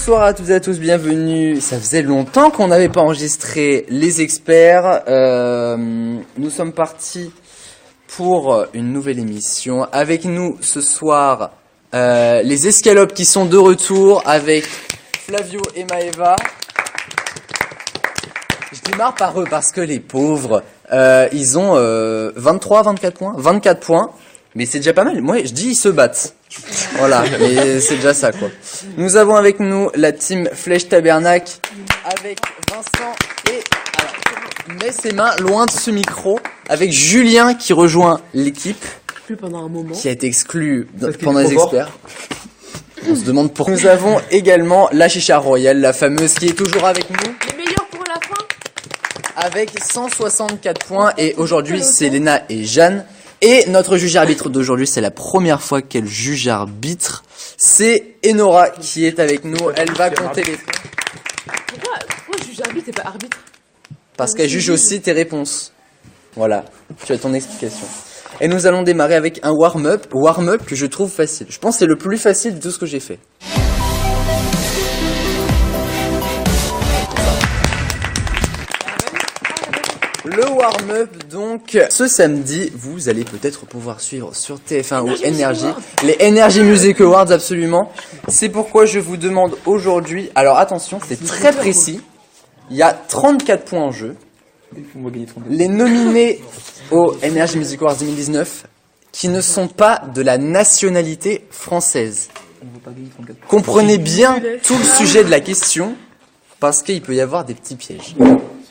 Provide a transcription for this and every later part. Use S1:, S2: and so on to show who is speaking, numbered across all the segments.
S1: Bonsoir à toutes et à tous, bienvenue. Ça faisait longtemps qu'on n'avait pas enregistré les experts. Nous sommes partis pour une nouvelle émission. Avec nous ce soir, les escalopes qui sont de retour avec Flavio et Maëva. Je démarre par eux parce que les pauvres, ils ont 24 points. Mais c'est déjà pas mal. Moi, je dis ils se battent. Voilà, mais c'est déjà ça, quoi. Nous avons avec nous la team Flèche Tabernacle avec Vincent et... Alors, met ses mains loin de ce micro avec Julien qui rejoint l'équipe.
S2: Plus pendant un moment.
S1: Qui a été exclu pendant les experts. On se demande pourquoi. Nous avons également la Chicha Royale, la fameuse qui est toujours avec nous.
S2: Les meilleurs pour la fin.
S1: Avec 164 points et aujourd'hui c'est Léna et Jeanne. Et notre juge arbitre d'aujourd'hui, c'est la première fois qu'elle juge arbitre. C'est Enora qui est avec nous. Elle va compter les points.
S2: Pourquoi juge arbitre et pas arbitre?
S1: Parce qu'elle juge aussi tes réponses. Voilà, tu as ton explication. Et nous allons démarrer avec un warm-up que je trouve facile. Je pense que c'est le plus facile de tout ce que j'ai fait. Le warm-up, donc, ce samedi, vous allez peut-être pouvoir suivre sur TF1 ou Énergie, les Energy Music Awards, absolument. C'est pourquoi je vous demande aujourd'hui, alors attention, c'est très précis, il y a 34 points en jeu. Les nominés aux Energy Music Awards 2019 qui ne sont pas de la nationalité française. Comprenez bien tout le sujet de la question, parce qu'il peut y avoir des petits pièges.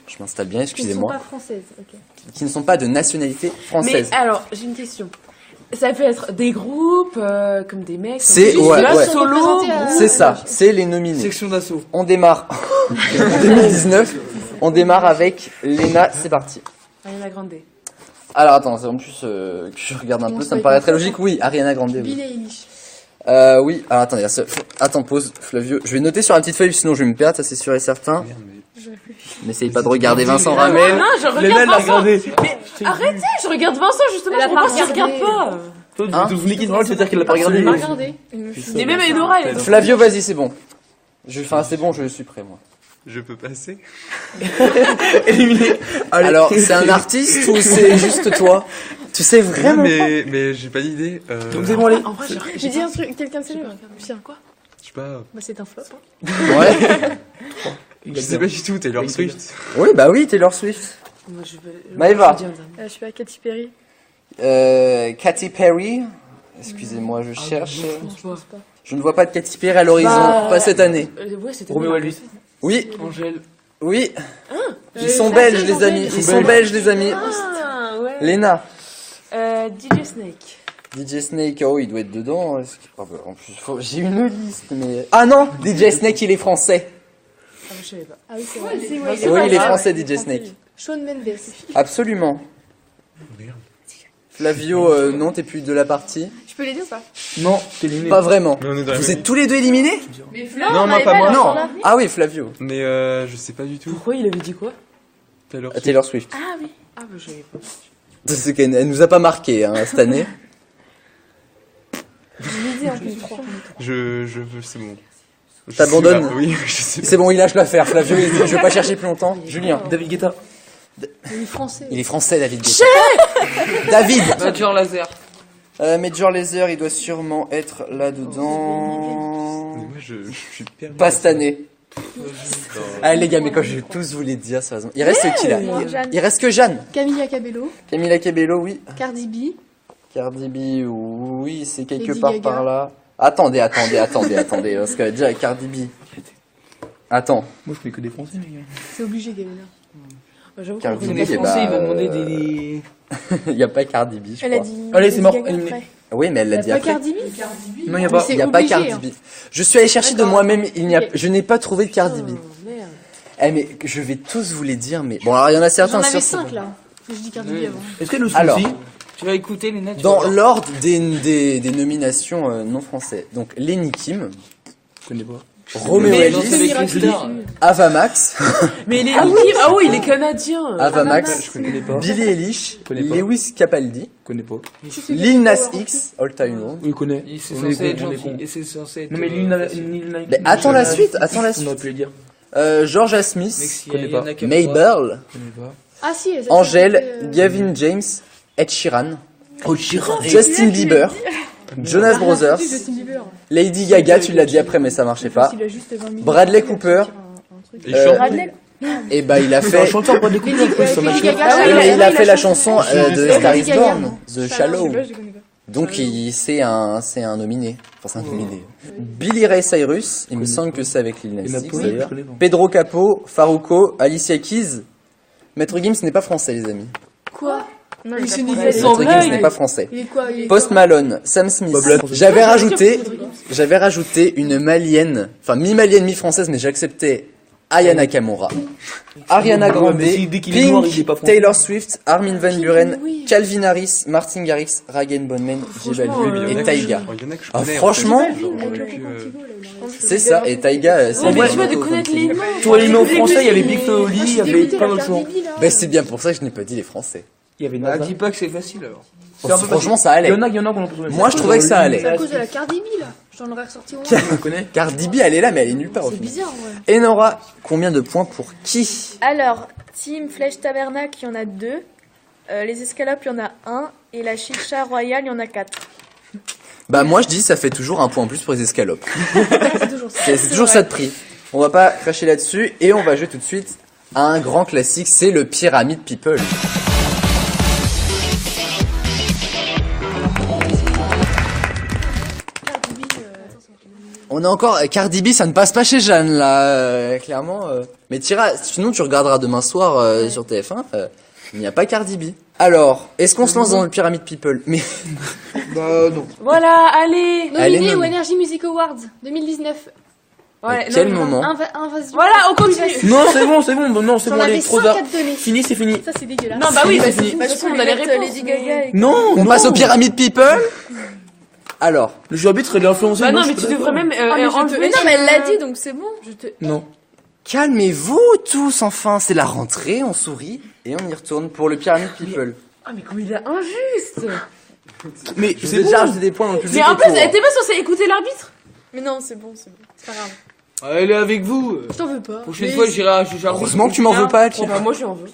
S1: Je m'installe bien, excusez-moi.
S2: Qui ne sont pas françaises, ok.
S1: Qui ne sont pas de nationalité française.
S2: Mais alors, j'ai une question. Ça peut être des groupes, comme des mecs,
S1: c'est
S2: comme
S1: ouais.
S2: solo.
S1: C'est ça, c'est les nominés.
S3: Section d'assaut.
S1: On démarre en 2019. On démarre avec Léna, c'est parti.
S2: Ariana Grande.
S1: Alors attends, en plus que je regarde un peu, ça me paraît très logique. Oui, Ariana Grande.
S4: Billie Eilish.
S1: Oui, alors attendez, attends, pause, Flavio. Je vais noter sur la petite feuille, sinon je vais me perdre, ça c'est sûr et certain. N'essaye pas de regarder Vincent Ramel.
S2: Non, je regarde Vincent. Mais arrêtez, je regarde Vincent justement, je comprends qu'il regarde pas.
S3: Toi, tu voulais qu'il drôle, c'est-à-dire qu'elle l'a pas regardé.
S2: Mais même Enora, elle est
S1: Flavio, vas-y, c'est bon. C'est bon, je suis prêt, moi.
S5: Je peux passer.
S3: Éliminé.
S1: Alors, c'est un artiste ou c'est juste toi? Tu sais vraiment
S5: mais j'ai pas d'idée.
S3: Donc c'est bon, allez.
S2: En vrai,
S4: J'ai dit un truc, quelqu'un de célèbre. Putain, quoi?
S5: Je sais pas.
S4: Bah, c'est un flop. Hein.
S1: Ouais.
S5: Je sais pas du tout, Taylor Swift.
S1: Oui, bah oui, Taylor Swift.
S2: Moi, je veux...
S1: Maëva.
S4: Je suis pas Katy Perry.
S1: Katy Perry. Excusez-moi, je cherche.
S2: Je pense pas.
S1: Je ne vois pas de Katy Perry à l'horizon, pas cette année.
S2: Ouais, c'était
S3: Roméo Elvis.
S1: Oui,
S3: Angèle.
S1: oui. Ils sont belges, les amis. Ils sont belges, les amis.
S2: Ah, ouais.
S1: Léna.
S2: DJ Snake.
S1: DJ Snake, oh, il doit être dedans. En plus, j'ai une liste, mais... Ah non, DJ Snake, il est français.
S2: Ah, je savais pas.
S4: Ah oui, c'est vrai.
S1: Oui, il est français, DJ Snake.
S4: Shawn Mendes.
S1: Absolument. Flavio, non, t'es plus de la partie.
S4: Je peux l'aider ou pas?
S3: Non, t'es éliminé.
S1: Pas vraiment.
S5: Mais on est dans la
S1: Vous
S5: même-
S1: êtes tous les deux éliminés?
S5: Non, moi, pas moi.
S1: Non. Ah oui, Flavio.
S5: Mais je sais pas du tout.
S2: Pourquoi il avait dit quoi?
S5: Taylor Swift.
S1: Taylor Swift.
S4: Ah oui.
S2: Ah, bah, je savais pas.
S1: C'est qu'elle elle nous a pas marqué hein, cette année.
S4: J'ai l'idée en plus. 3.
S5: Je veux, c'est bon. Je
S1: T'abandonnes?
S5: sais pas. Oui, je sais pas.
S1: C'est bon, il lâche l'affaire. Flavio, il dit, je vais pas chercher plus longtemps. Julien.
S3: David Guetta.
S4: Il est français.
S1: Il est français, David. Guetta. David.
S3: Major Laser.
S1: Major Lazer, il doit sûrement être là-dedans.
S5: Mais moi, je suis perdu.
S1: Pas cette année. Allez les gars, mais quand je vais tous vous les dire, sérieusement. Il reste qui là?
S4: Jeanne.
S1: Il reste que Jeanne.
S4: Camilla Cabello.
S1: Camila Cabello, oui.
S4: Cardi B.
S1: Cardi B, oui, c'est quelque
S4: Lady
S1: part
S4: Gaga.
S1: par là. Attendez, parce qu'elle a dit Cardi B. Attends.
S3: Moi, je connais que des Français, les gars.
S4: C'est obligé, Camilla.
S2: J'avoue
S1: Car
S2: qu'on
S1: vous
S2: connaît
S1: dites,
S2: pas.
S1: bah,
S3: Français, ils vont demander des...
S1: Il n'y a pas Cardi B, je
S4: Elle a
S1: crois.
S4: dit.
S3: Allez, c'est mort,
S4: Gaga
S3: éliminé.
S4: après.
S1: Oui, mais elle l'a
S4: Il
S1: dit
S4: y a pas
S1: après.
S4: Cardi B.
S3: Non, y a
S4: Mais
S3: pas.
S4: c'est
S1: Il n'y a pas
S4: obligé,
S1: Cardi
S4: hein.
S1: B. Je suis allé chercher de
S2: D'accord.
S1: moi-même,
S4: Ok.
S1: je n'ai pas trouvé de Cardi B.
S2: Oh, merde.
S1: Eh, mais je vais tous vous les dire, mais... Bon, alors il y en a certains
S4: J'en avais
S1: sur...
S4: 5 là. Je dis Cardi B avant.
S3: Est-ce que le
S1: Alors.
S3: souci, tu vas écouter les nets?
S1: Dans l'ordre des nominations non français. Donc, Lenny Kim,
S3: Je connais pas.
S1: Roméo
S3: Mais
S1: Elvis,
S3: c'est avec les stars.
S1: Avamax,
S2: Mais il est ah oui, il est canadien.
S1: Avamax,
S3: Je connais pas.
S1: Billy Eilish,
S3: connais pas.
S1: Lewis Capaldi,
S3: Je connais pas.
S1: Lil Nas X, All Time Low.
S3: Oui, je connais.
S6: C'est
S3: On est
S6: censé être
S3: con, on est
S6: gentil.
S3: con.
S6: Et c'est censé être.
S3: Non, mais
S1: Mais attends la suite, attends la
S3: On
S1: suite.
S3: aurait pu le dire.
S1: Georgia Smith,
S6: Mec,
S3: connais pas.
S1: Mabel,
S3: Je connais pas.
S4: Ah si, elles
S1: Angèle,
S4: acceptent,
S1: Gavin James, Ed Sheeran,
S3: Oh, Chira.
S1: Justin Bieber, Jonas Brothers,
S4: Justin Bieber.
S1: Lady Gaga, tu l'as dit après mais ça marchait pas.
S4: Il a juste 20 minutes.
S1: Bradley Cooper.
S5: Il
S1: Euh,
S5: chante.
S2: Bradley.
S1: Et bah il a
S3: C'est un
S1: fait,
S3: chanteur, pas des coups. Ça m'a
S4: Lady
S3: tué.
S4: Gaga,
S2: Ah oui,
S1: il a fait la chanson
S4: chanté.
S1: de
S4: Lady
S1: Star is
S4: Gaga.
S1: Born, The Shallow.
S4: Je connais pas.
S1: Donc c'est un nominé. Enfin c'est un nominé. Billy Ray Cyrus, il me semble que c'est avec Lil
S3: Il y en
S1: Nas
S3: a
S1: X
S3: plein,
S1: d'ailleurs.
S3: je connais pas.
S1: Pedro Capo, Farouko, Alicia Keys. Maître Gims n'est pas français les amis.
S4: Quoi Non,
S2: il
S4: il
S2: se
S4: est
S2: dit-
S4: pas
S2: Ils sont
S1: Maître
S2: vrais,
S1: Gims n'est pas français.
S4: Il est quoi il est
S1: Post
S4: quoi
S1: Malone, Sam Smith.
S3: Bob Black.
S1: J'avais rajouté une malienne, enfin mi-malienne, mi-française, mais j'acceptais Aya Nakamura, Ariana
S3: Ouais,
S1: Grande,
S3: mais si, dès qu'il est noir, il est
S1: Pink,
S3: pas français.
S1: Taylor Swift, Armin Van Buren,
S4: oui.
S1: Calvin Harris, Martin Garrix, Ragen Bonman, J Balvin et Taiga.
S5: Il y en a que je
S1: Ah,
S5: connais.
S1: franchement,
S5: en fait. Genre,
S4: Avec
S5: j'aurais
S4: le
S5: pu,
S4: Contigo, là, il a rien.
S1: c'est ça. Et Taiga, c'est
S2: Ouais, mais
S1: vrai.
S2: tu vois, de connaître les noms.
S3: Toi, les noms français, il y avait Big Flo Oli,
S4: Moi, je
S3: il
S4: suis
S3: y avait
S4: dégoûtée,
S3: plein
S4: la
S3: d'autres gens.
S4: Cardi B, là.
S1: Ben c'est bien pour ça que je n'ai pas dit les Français.
S3: Il y avait
S6: Bah,
S3: Nasa.
S6: dis pas que c'est facile alors.
S1: Franchement, ça
S3: Il y
S1: allait.
S3: en a qu'on en peut
S1: Moi, je trouvais que ça allait.
S4: C'est à cause de la Cardi B là. J'en aurais ressorti au moins.
S3: On connaît.
S1: Cardi B, elle est là, mais elle est nulle part au
S4: C'est
S1: final.
S4: bizarre, ouais.
S1: Et Nora, combien de points pour qui?
S7: Alors, Team Flèche Tabernacle, il y en a 2. Les escalopes, il y en a 1. Et la chicha royale, il y en a 4.
S1: Bah moi je dis ça fait toujours un point en plus pour les escalopes.
S4: C'est toujours ça.
S1: C'est toujours ça de prix. On va pas cracher là-dessus et on va jouer tout de suite à un grand classique, c'est le Pyramid People. On a encore Cardi B, ça ne passe pas chez Jeanne là, clairement. Mais Tira, sinon tu regarderas demain soir sur TF1, il n'y a pas Cardi B. Alors, est-ce qu'on se lance dans le Pyramid People? Mais
S3: Bah, non.
S2: Voilà, allez.
S1: Allez,
S4: Nominé
S1: non.
S4: au Energy Music Awards 2019.
S2: Ouais,
S1: à quel
S2: non,
S1: moment
S4: Vas-y.
S2: Voilà, on continue.
S3: Non, c'est bon, non, c'est
S4: J'en
S3: bon, allez,
S4: avais
S3: trop tard.
S4: 104 données.
S3: Fini, c'est fini.
S4: Ça, c'est dégueulasse.
S2: Non, bah oui, bah,
S3: c'est
S2: c'est
S3: fini.
S2: de toute façon, on a les réponses.
S7: Lady Gaga et...
S3: Non,
S1: On passe au Pyramid People. Alors,
S3: Le jeu arbitre, il est influencé.
S2: Bah non,
S3: je
S2: mais
S3: suis
S2: tu
S3: pas
S2: devrais même
S4: mais je te-
S2: enlever.
S7: Mais non, mais elle l'a dit, donc c'est bon.
S3: d'accord. Non.
S1: calmez-vous tous enfin, c'est la rentrée, on sourit et on y retourne pour le Pyramid People.
S2: Ah, mais comme il est injuste.
S3: Mais
S1: Je vous
S3: c'est
S1: ai
S3: bon.
S1: déjà rajouté des points dans le public.
S2: Mais en plus,
S1: autour.
S2: elle était pas censée écouter l'arbitre.
S7: Mais non, c'est bon, c'est bon. C'est pas grave.
S6: Elle est avec vous.
S4: Je t'en veux pas.
S6: Prochaine fois, j'irai à Chicha.
S1: Heureusement que tu m'en veux pas,
S2: Bon, bah, moi, je en veux.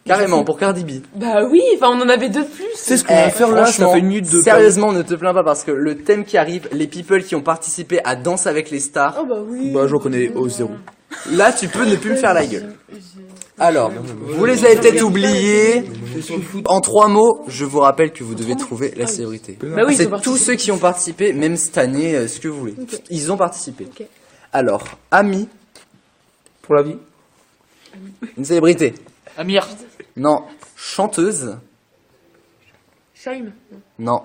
S1: Carrément, pour Cardi B.
S2: Bah oui, enfin, on en avait deux de plus.
S3: C'est ce qu'on va faire là, ça
S1: franchement,
S3: fait une minute de.
S1: sérieusement, ne te plains pas parce que le thème qui arrive, les people qui ont participé à Danse avec les stars,
S4: Oh bah oui.
S3: Bah, j'en connais au zéro.
S1: là tu peux ne plus me faire la gueule. Alors, vous les avez peut-être oubliés. En 3 mots, je vous rappelle que vous devez trouver la célébrité.
S2: Bah oui, ils
S1: C'est
S2: ont
S1: tous ceux qui ont participé, même cette année, ce que vous voulez.
S4: Ok.
S1: Ils ont participé.
S4: Ok.
S1: Alors, Ami,
S3: Pour la vie.
S1: une célébrité.
S6: Amir.
S1: Non. Chanteuse.
S2: Shaim.
S1: Non.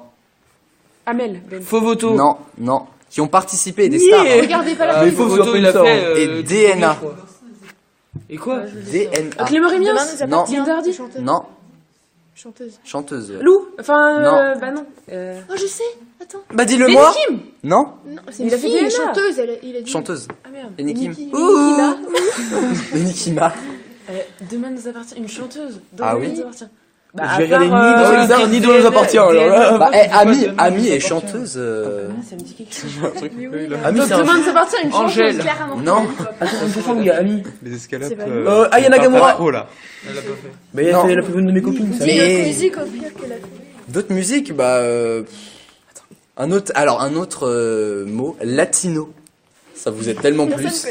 S2: Amel. Ben.
S6: Faux voto.
S1: Non. Non. Qui ont participé, des stars. hein.
S4: Regardez pas la
S6: Ah,
S3: Mais
S6: faux
S3: faut
S6: voto,
S3: faire
S6: il a
S3: comme ça,
S6: fait.
S1: Et DNA.
S6: je crois. Et quoi
S1: DNA.
S2: Clément Rémiens.
S7: Demain nous
S1: Non.
S7: appartient.
S2: Lindardi.
S4: chanteuse.
S1: Non.
S4: Chanteuse.
S1: Chanteuse.
S2: Lou. Enfin,
S1: Non.
S2: bah non.
S4: Oh, je sais. Attends.
S1: Bah dis-le-moi.
S2: Benny Kim.
S1: Non.
S4: Non, c'est
S2: Il
S4: une
S2: a fait
S4: fille,
S2: DNA.
S4: chanteuse. Il a dit.
S1: Chanteuse.
S2: Ah merde.
S1: Benny Kim.
S4: Nicki-
S1: Ouh.
S4: Nicki là.
S1: Benny Kima.
S2: Demain nous appartient. Une chanteuse.
S1: Ah
S2: Demain
S1: oui.
S2: nous appartient.
S3: Bah, j'ai regardé ni dans les arts, ni dans les appartient, alors là.
S1: Bah, Ami est chanteuse.
S2: Ça me dit quelque chose.
S3: Ami,
S2: Donc
S3: c'est un.
S2: demain nous appartient une chanteuse.
S6: Angèle.
S2: Clairement.
S1: Non.
S3: Attends, une chanson où il y a Ami.
S5: Les escalopes.
S4: C'est pas
S3: Aya Nakamura.
S5: Oh là.
S6: Elle l'a pas fait.
S3: Bah, elle
S1: Non.
S3: a fait la plus bonne de mes copines, ça.
S1: Mais-
S7: Notre musique au pire qu'elle a fait.
S1: D'autres musiques, bah. Un autre mot, latino. Ça vous aide tellement plus.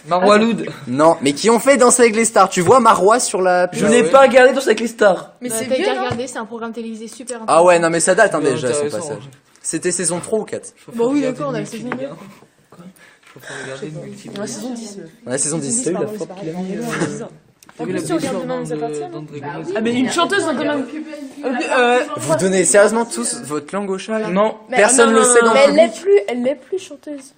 S6: Marwa Loud.
S1: Non, mais qui ont fait Danser avec les stars. Tu vois Marois sur la.
S3: Je n'ai pas regardé dans avec les stars.
S7: Mais
S4: Bah,
S7: c'est
S4: t'as
S7: bien,
S4: qu'à
S7: non
S4: regarder, c'est un programme télévisé super intéressant.
S1: Ah ouais, non mais ça date hein,
S6: Mais
S1: déjà son
S6: intéressant,
S1: passage.
S6: hein.
S1: C'était saison 3 ou 4.
S4: Bon, oui, d'accord, on a la saison 9.
S6: Je préfère regarder une multiple.
S2: La saison 10.
S1: La saison 10.
S3: T'as vu la frappe qu'il a mis
S7: En plus, si on regarde Demain nous appartient, non
S2: Ah mais une chanteuse dans demain.
S1: Vous donnez sérieusement tous votre langue au chat là
S3: Non.
S1: Personne
S2: non,
S1: le
S2: non,
S1: sait dans
S2: non,
S1: le
S7: Mais
S1: public.
S7: elle l'est plus chanteuse.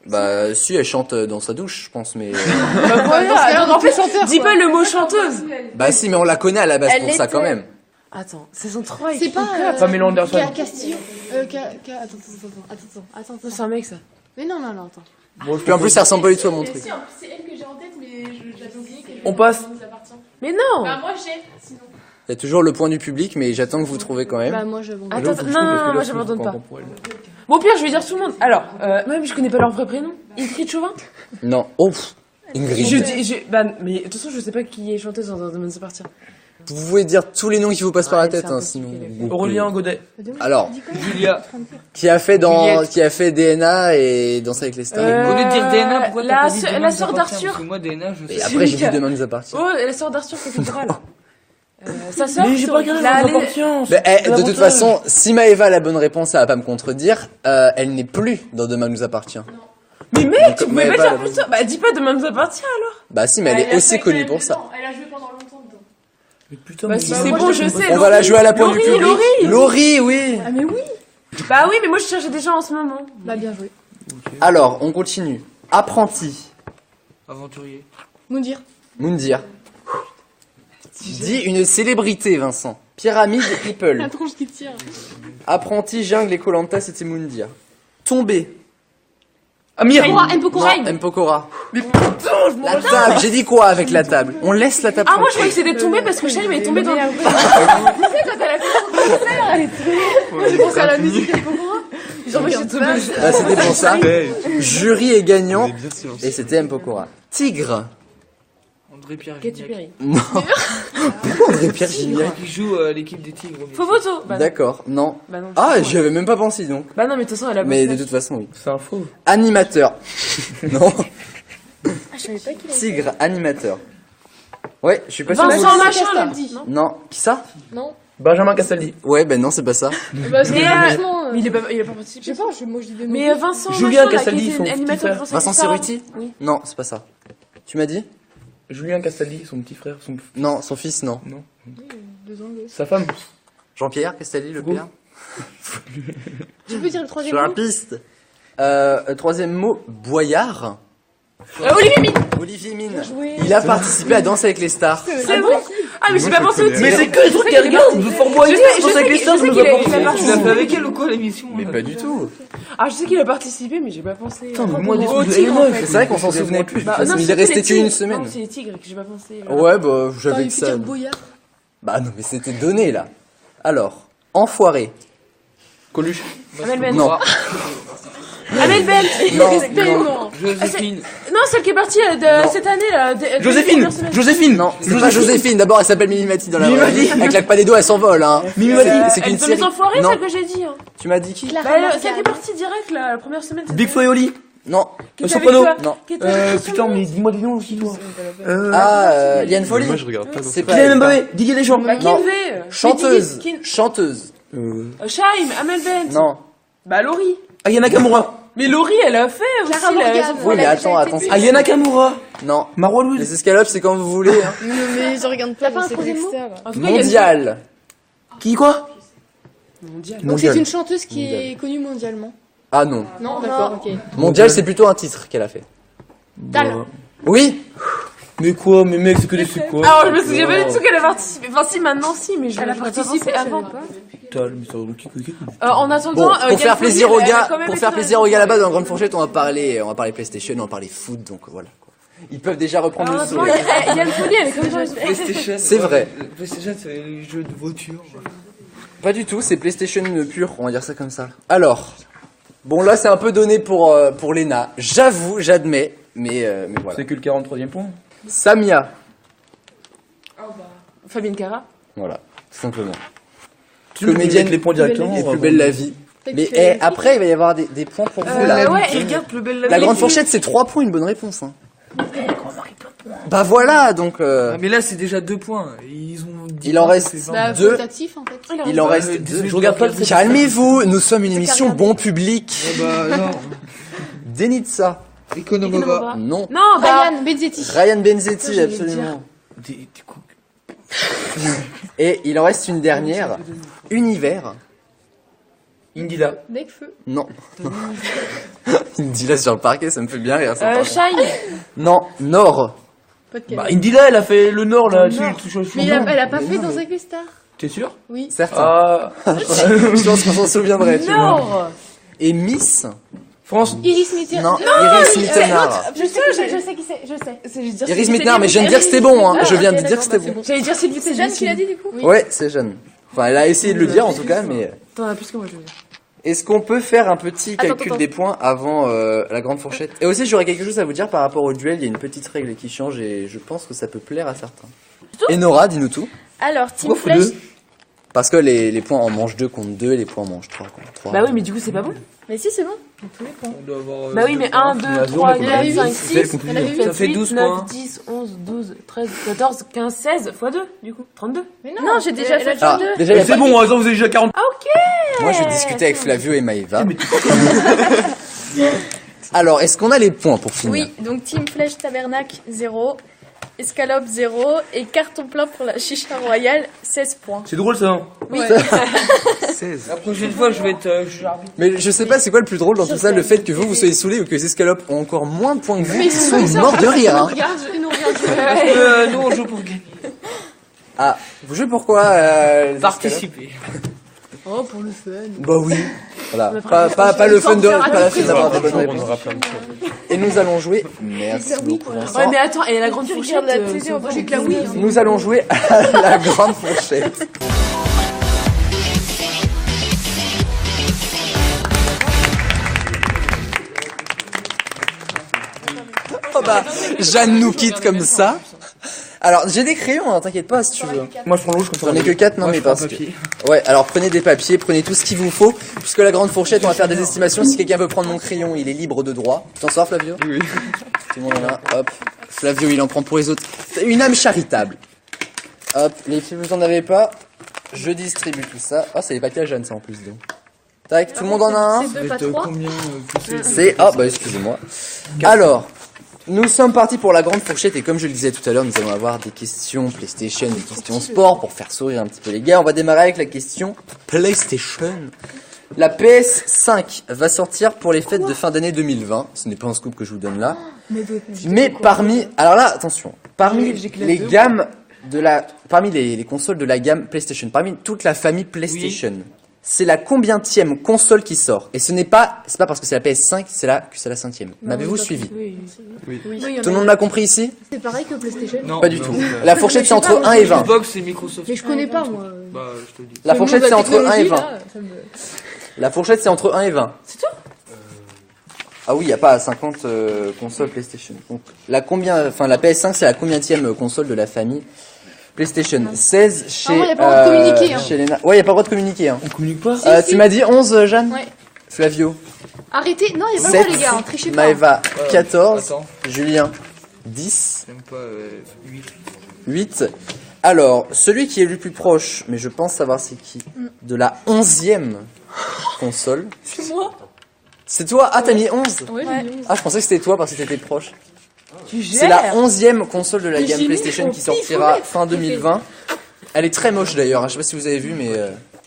S1: Bah si, elle chante dans sa douche, je pense, mais...
S2: Bah voilà. Donc en plus, dis pas le mot chanteuse.
S1: bah si, mais on la connaît à la base
S7: Elle
S1: pour ça
S7: l'était.
S1: quand même.
S2: Attends, saison 3.
S4: C'est pas.
S3: Pamela Anderson.
S4: Castillo. Attends.
S2: C'est un mec ça.
S4: Mais non, attends.
S1: Puis en plus, ça ressemble pas du tout à mon truc.
S4: Si, en plus, c'est elle que j'ai en tête, mais j'avais oublié qu'elle.
S3: On passe.
S4: nous appartient.
S2: Mais non.
S4: Bah, moi, j'ai. Sinon.
S1: Il y a toujours le point du public, mais j'attends que vous trouvez quand même.
S4: Bah, moi, je. Bon,
S2: Attends, non, moi j'abandonne pas. Bon, au pire, je vais dire tout le monde. Alors, même je connais pas leur vrai prénom. Ingrid Chauvin.
S1: Non. Oh, pff, Ingrid.
S2: Bah, mais de toute façon, je sais pas qui est chanteuse dans un domaine de partir.
S1: Vous pouvez dire tous les noms qui vous passent par la tête,
S2: c'est un
S1: hein,
S2: peu
S1: sinon.
S2: compliqué,
S3: Aurélien Godet.
S1: Alors,
S6: Julia.
S1: qui a fait
S6: Juliette.
S1: qui a fait DNA et Danser avec les stars.
S6: Au lieu de dire DNA, pourquoi
S2: la
S6: t'as pas dit
S2: sœur-
S6: Demain
S2: la
S6: nous
S2: sœur
S6: appartient
S2: d'Arthur.
S6: Parce que moi, DNA, je
S1: Et
S6: sais.
S1: après, j'ai dit Demain nous appartient.
S2: Oh, la sœur d'Arthur cathédrale. Sa sœur.
S3: Mais j'ai pas regardé
S2: la-
S3: la
S2: les-
S3: confiance.
S1: Mais, de toute façon, si Maëva a la bonne réponse, ça va pas me contredire. Elle n'est plus dans Demain nous appartient.
S2: Mais mec,
S1: Donc,
S2: tu pouvais
S1: Maëva,
S2: pas dire
S1: la
S2: plus ça. Bah, dis pas demain nous appartient alors.
S1: Bah si, mais elle est aussi connue pour ça.
S4: Elle a joué pendant longtemps dedans.
S3: Mais putain,
S2: Bah,
S3: mais
S2: si
S3: bah,
S2: c'est
S3: moi,
S2: bon,
S3: je
S2: je
S3: sais.
S2: sais.
S1: On va la jouer à la pointe du public.
S2: Laurie.
S1: Laurie, oui.
S2: Ah, mais oui. Bah oui, mais moi je cherchais des gens en ce moment.
S4: Bah, bien joué.
S1: Alors, on continue. Apprenti.
S6: Aventurier.
S4: Moundir.
S1: Moundir. Dis une célébrité, Vincent. Pyramide People.
S4: La tronche qui tire.
S1: Apprenti, jungle et Koh-Lanta, c'était Moundir. Tombé.
S3: Amir.
S4: Mpokora.
S1: Non, Mpokora.
S3: Mais putain, je m'en
S1: La table, j'ai dit quoi avec la table? On laisse la table
S2: Ah, moi je croyais
S1: tranquille.
S2: que c'était tombé parce que Shalim est tombé dans le.
S4: J'ai pensé à la musique Mpokora.
S2: Genre, moi, j'ai tombé.
S1: Bah, c'était pour ça. Jury est gagnant.
S5: Mais bien sûr.
S1: Et c'était Mpokora. Tigre.
S6: André Pierre
S2: Katy
S6: Gignac.
S2: Perry.
S1: Non. André Pierre Gignac.
S6: Qui joue l'équipe des Tigres.
S2: Faux photo. Bah non.
S1: D'accord, non.
S2: Bah non.
S1: Ah, j'y avais même pas pensé donc.
S2: Bah non, mais de toute façon, elle a
S1: Mais
S2: bossé.
S1: de toute façon, oui.
S3: C'est un faux.
S1: Animateur. Non.
S4: Ah, je savais pas qu'il avait.
S1: Tigre, animateur. Ouais, je suis pas sûr. que
S2: Vincent
S1: vous-
S2: machin là.
S4: dit.
S2: Non.
S1: Non, qui ça?
S4: Non.
S3: Benjamin Castaldi.
S1: Ouais, ben non, c'est pas ça.
S4: Bah, c'est
S2: Mais,
S4: franchement.
S2: Mais il a pas
S4: Je
S2: participé.
S4: sais pas, moi je dis des noms.
S2: Mais Vincent
S3: Julien
S2: machin, là,
S3: Castaldi,
S2: qui était
S3: son petit
S2: animateur
S3: frère.
S2: de France
S1: Vincent
S2: Inter.
S1: Cerruti?
S2: Oui.
S1: Non, c'est pas ça. Tu m'as dit?
S3: Julien Castaldi, son petit frère, son...
S1: Non, son fils, non.
S3: Non.
S4: 2 ans,
S3: Sa femme.
S1: Jean-Pierre Castaldi, le
S3: Go.
S1: père?
S4: Tu peux dire le troisième
S1: Sur la
S4: mot
S1: piste. Troisième mot, Boyard.
S2: Olivier Mine.
S1: Olivier Mine.
S4: joué.
S1: Il a participé à Danser avec les stars.
S2: C'est bon. Ah, mais j'ai pas
S5: je
S2: pensé au
S5: connais.
S2: tigre.
S3: Mais c'est que les trucs qu'elle regarde. The Fort Boyard,
S2: je
S3: Danser
S2: sais
S3: avec les
S2: qu'il-
S3: stars,
S2: je
S3: je
S2: sais
S3: me
S2: qu'il
S3: vois
S2: est-
S3: pas.
S2: il a pas-
S6: Tu l'as fait avec elle ou quoi l'émission
S1: Mais pas du tout.
S2: Ah, je sais qu'il a participé, mais j'ai pas pensé.
S3: Putain, mais moi, des
S2: Au
S3: trucs de
S2: tigre, en
S3: LMA,
S2: fait.
S1: C'est vrai qu'on s'en souvenait plus.
S2: Bah,
S1: parce
S2: non,
S1: qu'il est
S2: c'est
S1: resté
S2: les
S1: qu'une
S2: tigres.
S1: semaine.
S2: Non, c'est les tigres que j'ai pas pensé.
S1: Ouais, bah,
S4: Attends,
S1: j'avais
S4: il
S1: que
S4: fait
S1: ça.
S4: dire Boyard.
S1: Bah non, mais c'était donné là. Alors, enfoiré.
S3: Coluche.
S2: Amel Bent.
S1: Non.
S2: Amel Bent.
S1: Non, non.
S6: Joséphine.
S2: Non, celle qui est partie de
S1: Non.
S2: cette année là.
S3: Joséphine. Joséphine.
S1: Non, c'est pas Joséphine. D'abord, elle s'appelle Mimimati dans la vraie vie. Elle claque pas des doigts, elle s'envole. Hein.
S3: Mimimati.
S1: C'est qu'une
S2: Dans
S1: série.
S2: les enfoirés,
S1: Non.
S2: celle que j'ai dit. Hein.
S1: Tu m'as dit qui?
S2: Bah, celle qui est partie direct là, la première semaine.
S3: Big Flo et Oli.
S1: Non.
S2: Qui était
S3: Soprano.
S2: avec toi.
S1: Non.
S2: Qui était avec toi.
S3: Putain, mais dis-moi des noms aussi, toi.
S1: Ah, Yann
S5: Moi,
S1: Folie.
S5: je regarde pas.
S1: C'est pas.
S3: Kylian
S1: elle.
S3: Mbappé. Didier Deschamps.
S2: Bah,
S1: Non.
S2: Kinvey.
S1: Chanteuse.
S2: Kin-
S1: Chanteuse.
S2: Shaim, Amel Bent.
S1: Non.
S2: Bah, Laurie.
S3: Ayana Kamura.
S2: Mais Laurie, elle a fait aussi
S4: Clara
S2: la.
S4: Morgan.
S1: Oui, mais
S4: Elle a
S1: attends,
S4: déjà été
S1: attends.
S3: Ayana Kamura.
S1: Non.
S3: Marwa Louis.
S1: Les escalopes, c'est quand vous voulez. Hein.
S4: Mais je regarde pas.
S7: T'as pas un
S4: c'est
S7: troisième mot
S4: Dexter.
S2: En tout cas, il y a
S1: Mondial.
S3: Qui quoi?
S2: Mondial.
S4: Donc c'est
S3: Mondial.
S4: une chanteuse qui est connue mondialement.
S1: Ah non.
S4: Non, d'accord, ok.
S1: Mondial, c'est plutôt un titre qu'elle a fait.
S4: Tal.
S1: Oui.
S3: Mais quoi? Mais mec, c'est que des trucs quoi?
S2: Alors, je me souviens pas du tout qu'elle a participé. Enfin, si, maintenant, si, mais je
S4: Elle a
S2: j'aurais pas
S4: participé
S2: pensé avant.
S3: Putain, mais ça va qui
S2: En attendant,
S1: Bon, pour
S2: Yann
S1: faire
S2: Folie,
S1: plaisir aux
S2: elle a
S1: gars,
S2: quand même
S1: pour
S2: été
S1: faire
S2: dans
S1: plaisir
S2: la-
S1: aux gars là-bas dans la grande fourchette, on va parler PlayStation, on va parler foot, donc voilà. Quoi. Ils peuvent déjà reprendre
S2: Alors,
S1: le
S2: honnêtement,
S1: sourire.
S2: Yann Folie, elle est comme ça.
S6: PlayStation.
S1: C'est vrai.
S6: PlayStation, c'est les jeux de voiture.
S1: Pas du tout, c'est PlayStation pur, on va dire ça comme ça. Alors, bon là c'est un peu donné pour Léna. J'avoue, j'admets, mais voilà.
S3: C'est que le 43e point.
S1: Samia,
S2: Fabienne Cara.
S1: voilà, tout simplement.
S3: Tu veux
S1: Comédienne
S3: mettre les points directement.
S1: Et
S3: on va
S1: plus belle
S3: voir.
S1: la vie.
S4: Peut-être
S1: Mais
S4: que tu fais la
S1: après il va y avoir des points pour vous là.
S2: Ouais, et regarde, plus belle la
S1: La
S2: vie.
S1: grande fourchette c'est 3 points, une bonne réponse. Hein. Bah voilà, donc
S6: Ah, mais là, c'est déjà 2 points. Ils ont dit
S1: il en
S6: points,
S1: reste
S6: ça fait 20.
S4: Bah,
S1: deux.
S4: facultatif en fait.
S1: Il en
S6: Bah,
S1: reste
S6: 18,
S1: deux.
S3: Je regarde pas le
S1: Calmez-vous, nous sommes une émission bon public.
S6: Ah bah non.
S1: Déni de ça.
S6: Economova.
S1: Non.
S2: Non, bah.
S4: Ryan Benzetti.
S1: Ryan Benzetti,
S2: j'allais le
S1: absolument.
S6: Des coups.
S1: Et il en reste une dernière. Univers.
S3: Indila.
S4: Necfeu.
S1: Non. Il me dit là sur le parquet, ça me fait bien rire. Ça, par contre.
S2: Shine.
S1: Non, Nord.
S4: Pas de
S3: Bah,
S4: calme.
S3: Indila, elle a fait le Nord là. Tu
S4: Mais elle a pas fait dans avec les stars.
S3: T'es sûr?
S4: Oui.
S1: Certes.
S3: Ah.
S1: Je pense qu'on s'en souviendrait, tu vois.
S2: Nord.
S1: Et Miss
S6: France.
S4: Iris Mitterrand.
S1: Non, Iris Mittenard.
S4: Je sais qui c'est, je sais.
S1: Iris Mittenard, mais je viens de dire que c'était bon, hein. Je viens de dire que c'était bon.
S2: J'allais dire Sylvie
S7: C'est Jeanne qui l'a dit du coup.
S1: Ouais, c'est jeune. Enfin, elle a essayé de le dire en tout cas, mais.
S2: T'en as plus que moi, je veux dire.
S1: Est-ce qu'on peut faire un petit calcul
S7: attends.
S1: des points avant la grande fourchette? Et aussi, j'aurais quelque chose à vous dire par rapport au duel. Il y a une petite règle qui change et je pense que ça peut plaire à certains. Et Nora, dis-nous tout.
S7: Alors, Team
S6: Pourquoi
S7: Flèche.
S6: deux
S1: Parce que les points en manche 2 contre 2 et les points en manche 3 contre 3.
S2: Bah oui, mais du coup, c'est pas bon.
S7: Mais si, c'est bon.
S6: On doit avoir.
S2: Bah oui, mais 1, 2, 3, 4, 5, 6,
S6: Ça fait 12 points.
S2: 10, 11, 12, 13, 14, 15, 16, x 2, du coup. 32.
S4: Mais
S7: Non, j'ai déjà fait
S1: Ah,
S7: 32.
S1: déjà, il y a
S6: C'est
S1: pas-
S6: bon, attends, vous avez déjà 40.
S1: Moi, je vais discuter avec Flavio et Maëva. Alors, est-ce qu'on a les points pour finir?
S7: Oui, donc Team Flèche Tabernacle 0, Escalope 0 et carton plein pour la chicha royale 16 points.
S6: C'est drôle ça. Hein.
S7: Oui.
S5: 16.
S6: La prochaine fois, je vais être. Arbitre.
S1: Mais je sais pas c'est quoi le plus drôle dans tout ça, le fait que vous soyez saoulés ou que les escalopes ont encore moins de points que vous, ils sont morts de rire. Hein.
S6: Nous, on joue pour gagner.
S1: Ah, vous jouez pourquoi les escalopes?
S6: Participer.
S4: Oh, pour le fun.
S1: Bah oui. Voilà. Pas le fun de pas la fin d'avoir des bonnes
S5: On
S1: réponses.
S5: aura plein de points.
S1: Et nous allons jouer. Merci beaucoup Vincent.
S2: Ouais, mais attends, et la grande
S7: Tu
S2: fourchette.
S7: regardes la télé, on va que la oui.
S1: Nous allons jouer à la grande fourchette. Oh bah, Jeanne nous quitte comme ça. Alors, j'ai des crayons, hein, t'inquiète pas si tu veux.
S6: Moi, je prends le rouge comme ça.
S1: J'en ai que 4, non
S6: Moi,
S1: mais
S6: je prends
S1: parce
S6: un
S1: que...
S6: papier.
S1: Ouais, alors prenez des papiers, prenez tout ce qu'il vous faut. Puisque la grande fourchette, on va faire des estimations. Si quelqu'un veut prendre mon crayon, il est libre de droit. Tu t'en sors, Flavio?
S5: Oui.
S1: Tout le monde en a, hop. Flavio, il en prend pour les autres. C'est une âme charitable. Hop, les filles, vous en avez pas. Je distribue tout ça. Oh, c'est les papiers à Jeanne, ça en plus. Donc. Tac, tout le monde en a un.
S7: C'est 2 pas
S6: Ça va être
S7: 3.
S6: combien
S1: C'est... Oh, bah excusez-moi. Alors, nous sommes partis pour la grande fourchette et comme je le disais tout à l'heure, nous allons avoir des questions PlayStation, des questions sport pour faire sourire un petit peu les gars. On va démarrer avec la question PlayStation. La PS5 va sortir pour les fêtes de fin d'année 2020. Ce n'est pas un scoop que je vous donne là. Mais parmi... Alors là, attention. Parmi les gammes de la... Parmi les consoles de la gamme PlayStation, parmi toute la famille PlayStation, c'est la combientième console qui sort? Et ce n'est pas... C'est pas parce que c'est la PS5 que c'est la 5e. M'avez-vous suivi? Tout le monde m'a compris ici?
S4: C'est pareil que PlayStation.
S6: Non.
S1: Pas du tout. La fourchette c'est entre 1 et 20.
S6: Xbox et Microsoft.
S4: Mais je connais pas, moi.
S6: Bah, je te le dis.
S1: La fourchette c'est entre 1 et 20.
S4: Là, ça me-
S1: La fourchette c'est entre 1 et 20.
S2: C'est tout
S1: Ah oui, il n'y a pas 50 consoles PlayStation. Donc la PS5 c'est la combientième console de la famille PlayStation? 16 chez...
S4: Ah ouais, y a pas le droit de communiquer, hein.
S1: chez les ouais, il n'y a pas le droit de communiquer. Hein.
S6: On communique pas.
S1: Tu m'as dit 11 Jeanne?
S7: Ouais.
S1: Flavio?
S4: Arrêtez. Non, il y a pas le
S1: 7,
S4: droit, les gars. hein, Trichez pas.
S1: Maëva 14,
S6: Attends,
S1: Julien 10,
S6: même pas 8.
S1: 8. Alors, celui qui est le plus proche, mais je pense savoir c'est qui, de la 11e console.
S7: C'est moi.
S1: C'est toi? Ah, t'as mis 11?
S4: Ouais,
S7: Ouais.
S4: j'ai mis 11.
S1: Ah, je pensais que c'était toi parce que t'étais proche.
S2: Tu gères.
S1: C'est la 11e console de la
S2: Mais
S1: gamme
S2: j'ai mis
S1: PlayStation
S2: mon
S1: qui sortira fin 2020. Elle est très moche d'ailleurs, hein. Je sais pas si vous avez vu, mais...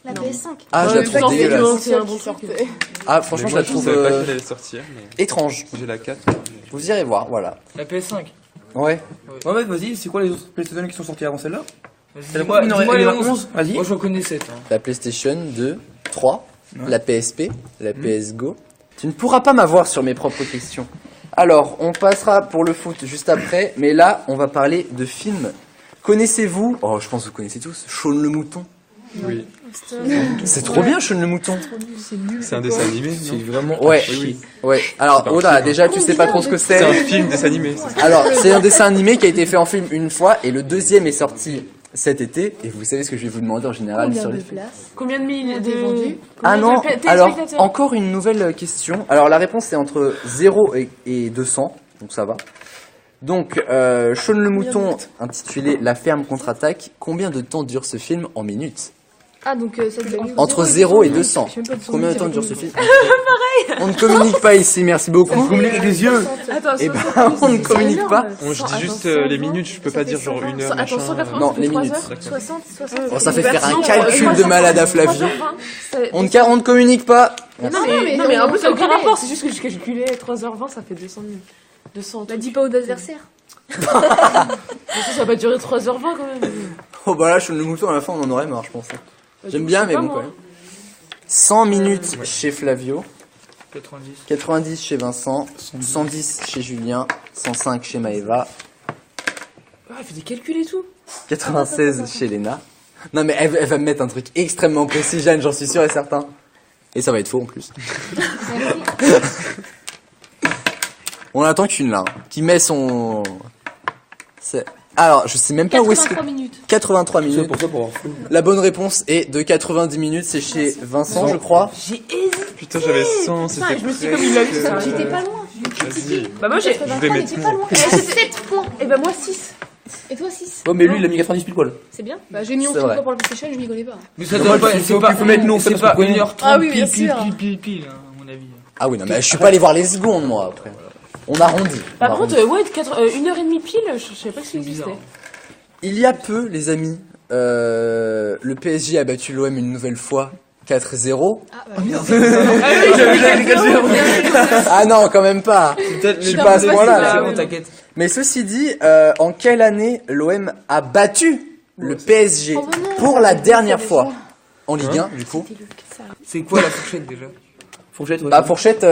S4: La PS5.
S1: Ah, je la trouve dégueulasse.
S2: C'est un bon truc.
S1: Ah, franchement, je la
S5: Je
S1: trouve
S5: savais pas qu'elle allait sortir, mais
S1: étrange.
S5: j'ai la 4.
S1: Vous irez voir, voilà.
S6: La PS5.
S1: Ouais.
S3: Ouais, mec, vas-y, c'est quoi les autres PlayStation qui sont sortis avant celle-là?
S6: Vas-y,
S3: C'est quoi?
S6: dis-moi
S3: Il y en a
S6: les
S3: 11.
S6: 11.
S3: Vas-y.
S6: Moi, j'en connais 7. Hein.
S1: La PlayStation 2, 3,
S3: Ouais.
S1: la PSP, la PS Go. Tu ne pourras pas m'avoir sur mes propres questions. Alors, on passera pour le foot juste après, mais là, on va parler de films. Connaissez-vous, oh, je pense que vous connaissez tous, Shaun le Mouton?
S5: Oui.
S1: C'est trop bien, Shaun le Mouton.
S5: C'est un dessin animé,
S6: C'est
S5: non?
S6: vraiment.
S1: Ouais,
S5: Oui.
S1: ouais. Alors,
S5: C'est pas un
S1: oh là,
S5: film.
S1: déjà, tu sais pas trop ce que
S5: C'est un
S1: c'est.
S5: film dessin animé. c'est ça.
S1: Alors, c'est un dessin animé qui a été fait en film une fois, et le deuxième est sorti cet été, et vous savez ce que je vais vous demander en général
S4: Combien
S1: sur
S4: de
S1: les films.
S4: places?
S2: Combien de mille de
S4: vendu?
S1: Ah
S2: combien
S1: non,
S2: de
S1: alors
S2: téléspectateurs
S1: encore une nouvelle question. Alors la réponse c'est entre 0 et 200, donc ça va. Donc Shaun le Mouton, intitulé La ferme contre-attaque, combien de temps dure ce film en minutes?
S4: Ah, donc ça devait être
S1: Entre 0 et 200.
S4: Je sais même pas de son
S1: Combien de
S4: nom,
S1: temps
S4: c'est
S1: dure ce
S4: combien.
S1: film? On ne communique pas ici, merci beaucoup.
S3: Communique avec les yeux.
S2: Attends,
S1: Eh ben, on ne communique pas.
S5: Je dis juste
S2: Attends,
S5: les minutes, je peux pas dire genre une heure,
S2: Attends,
S5: machin.
S2: 180,
S1: Non,
S2: ça fait
S1: les
S2: 3
S1: minutes.
S2: heures.
S4: 60, 60.
S1: Oh, ça fait faire un
S2: Non,
S1: calcul
S2: moi,
S1: de malade à Flavio.
S2: 3h20, c'est-
S1: On ne communique pas.
S2: Non,
S4: Non,
S2: mais,
S4: mais
S2: en
S4: on
S2: plus, ça n'a aucun
S4: calculait.
S2: rapport, c'est juste que je calculais 3h20, ça fait 200 000. 200.
S4: Bah, dis pas aux adversaires.
S2: Ça va pas durer 3h20 quand même.
S1: Oh bah là, Shaun le Mouton à la fin on en aurait marre je pense. J'aime bien mais
S2: pas,
S1: bon
S2: moi.
S1: quand même. 100 minutes chez Flavio.
S6: 90.
S1: 90 chez Vincent, 110 chez Julien, 105 chez Maëva,
S2: Ah, elle fait des calculs et tout.
S1: 96 chez Léna. Non mais elle va me mettre un truc extrêmement précis, Jeanne, j'en suis sûr et certain. Et ça va être faux en plus. On attend qu'une là, qui met son... Alors, je sais même pas où est-ce que...
S4: 83 minutes.
S1: 83
S3: C'est
S1: minutes.
S3: pour ça, pour avoir flou.
S1: La bonne réponse est de 90 minutes, c'est chez Vincent, je crois.
S2: J'ai hésité.
S5: Putain, j'avais 100,
S2: Putain,
S5: c'était
S2: je me suis comme il l'a vu ça.
S4: J'étais pas loin.
S5: Vas-y.
S2: Bah moi j'ai...
S5: Je vais
S4: 83, mais
S5: mettre
S4: t'es pas loin.
S7: Eh,
S4: J'ai 7 points.
S2: Et bah moi 6.
S4: Et toi 6.
S3: Oh, mais lui, il a mis 90 pile poil.
S4: C'est bien. Bah j'ai mis
S1: C'est
S4: 11
S1: vrai.
S4: fois pour la PlayStation, je m'y connais pas.
S6: Mais ça
S3: Dommage,
S6: doit pas,
S3: il
S6: c'est
S3: faut-
S6: pas,
S3: il faut mettre non,
S6: c'est
S3: parce
S6: pas
S3: que vous pouvez-
S6: 1h30
S7: Ah oui, bien
S6: pile,
S7: sûr.
S6: pile, hein, à mon avis.
S1: Ah oui, non mais je suis pas allé voir les secondes, moi, après. On arrondit.
S2: Par
S1: On
S2: contre,
S1: arrondit.
S2: ouais, 1h30 pile, je savais pas que ça existait.
S6: bizarre.
S1: Il y a peu, les amis, le PSG a battu l'OM une nouvelle fois, 4-0.
S4: Ah bah
S1: Ah non, quand même pas. Je suis pas à ce point-là.
S6: C'est bon, t'inquiète.
S1: Mais ceci dit, en quelle année l'OM a battu le PSG
S4: Oh, bah non,
S1: pour la
S4: ça
S1: dernière
S4: fait
S1: fois
S4: déjà.
S1: en Ligue 1, du coup?
S6: C'est quoi la fourchette déjà?
S3: Fourchette, ouais.
S1: Bah, fourchette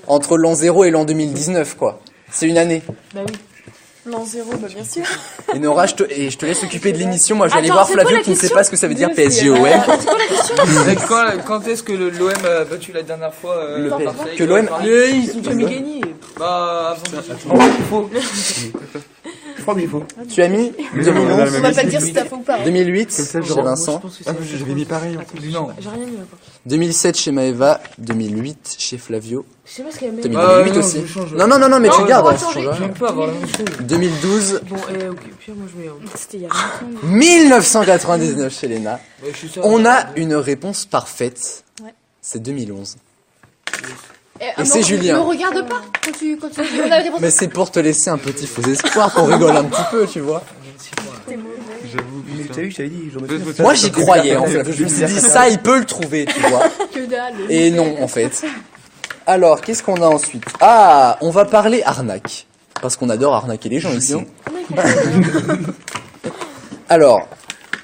S1: entre l'an 0 et l'an 2019, quoi. C'est une année.
S2: Bah oui.
S7: L'an 0, bah bien sûr.
S1: Et Nora, je te laisse s'occuper de l'émission. Moi, je vais aller
S2: Attends,
S1: voir
S2: c'est quoi
S1: Flavio
S2: la
S1: qui ne sait
S2: question
S1: pas ce que ça veut dire
S2: Deux,
S1: PSG
S2: c'est-
S1: OM.
S6: Quand est-ce que l'OM a battu la dernière fois
S1: Le
S6: Marseille,
S1: PSG. Que l'OM-
S6: Marseille
S2: Ils ont jamais gagné.
S6: Bah, avant
S3: Je crois qu'il faut.
S1: Tu as mis
S7: On
S1: 2011,
S7: va pas te dire si t'as faux ou pas.
S1: 2008
S5: ça,
S1: chez
S5: genre,
S1: Vincent,
S5: J'avais mis pareil en plus.
S6: Non.
S2: J'ai rien mis encore.
S1: 2007 chez Maëva, 2008 chez Flavio.
S2: Je sais pas ce qu'elle a mis.
S1: T'as mis
S6: Ah,
S1: 2008
S6: non,
S1: aussi.
S6: je change.
S1: Non, mais
S2: Non,
S1: tu gardes.
S2: on va
S1: hein, ça
S2: changer.
S1: change rien.
S6: J'aime pas avoir la même chose.
S1: 2012,
S2: Bon, ok, pire, moi je mets.
S4: C'était il y a longtemps.
S1: 1999 chez Léna.
S6: Ouais, je suis sûr.
S1: On a une réponse parfaite.
S4: Ouais.
S1: C'est 2011.
S4: Et
S1: c'est Julien.
S4: Ne regarde pas quand tu dis on a la réponse.
S1: Mais c'est pour te laisser un petit faux espoir, qu'on rigole un petit peu, tu vois.
S5: J'avoue.
S3: Mais
S5: putain.
S3: t'as vu, je t'avais dit, j'en mets
S5: Peut-être-
S1: Moi, j'y croyais, en fait. Je me suis dit, ça, il peut le trouver, tu vois.
S4: Que dalle.
S1: Et non, en fait. Alors, qu'est-ce qu'on a ensuite? Ah, on va parler arnaque. Parce qu'on adore arnaquer les gens ici. Alors,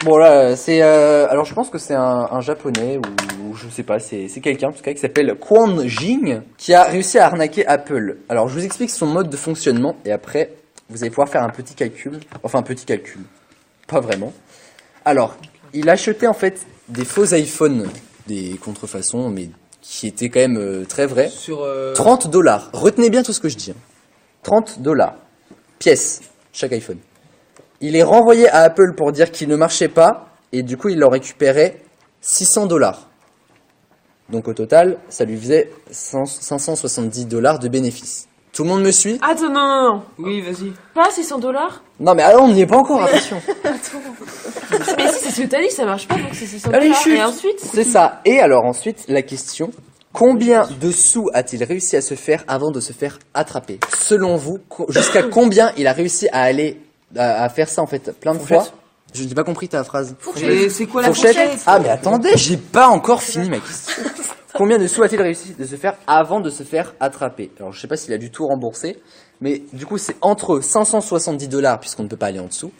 S1: bon là, c'est... alors, je pense que c'est un japonais, ou je sais pas, c'est quelqu'un, en tout cas, qui s'appelle Quan Jing, qui a réussi à arnaquer Apple. Alors, je vous explique son mode de fonctionnement, et après, vous allez pouvoir faire un petit calcul. Enfin, un petit calcul. Pas vraiment. Alors, il achetait, en fait, des faux iPhones, des contrefaçons, mais qui étaient quand même très vrais.
S6: Sur
S1: 30 $. Retenez bien tout ce que je dis. 30 $. Pièce, chaque iPhone. Il est renvoyé à Apple pour dire qu'il ne marchait pas, et du coup, il en récupérait 600 $. Donc au total, ça lui faisait 570 $ de bénéfices. Tout le monde me suit?
S2: Attends, non.
S6: Oui, vas-y.
S2: Pas 600 $.
S1: Non mais alors, on n'y est pas encore, attention.
S2: Mais si c'est ce que t'as dit, ça marche pas, donc c'est 600 $.
S1: Allez, chut.
S2: Et ensuite,
S1: C'est ça. Et alors ensuite, la question, combien de sous a-t-il réussi à se faire avant de se faire attraper? Selon vous, jusqu'à combien il a réussi à aller, à faire ça en fait, plein de fois? Je n'ai pas compris ta phrase.
S6: Et c'est quoi la
S1: Fourchette.
S6: fourchette?
S1: Ah mais attendez, j'ai pas encore fini ma question. Combien de sous a-t-il réussi de se faire avant de se faire attraper? Alors je sais pas s'il a du tout remboursé, mais du coup c'est entre 570 $, puisqu'on ne peut pas aller en dessous,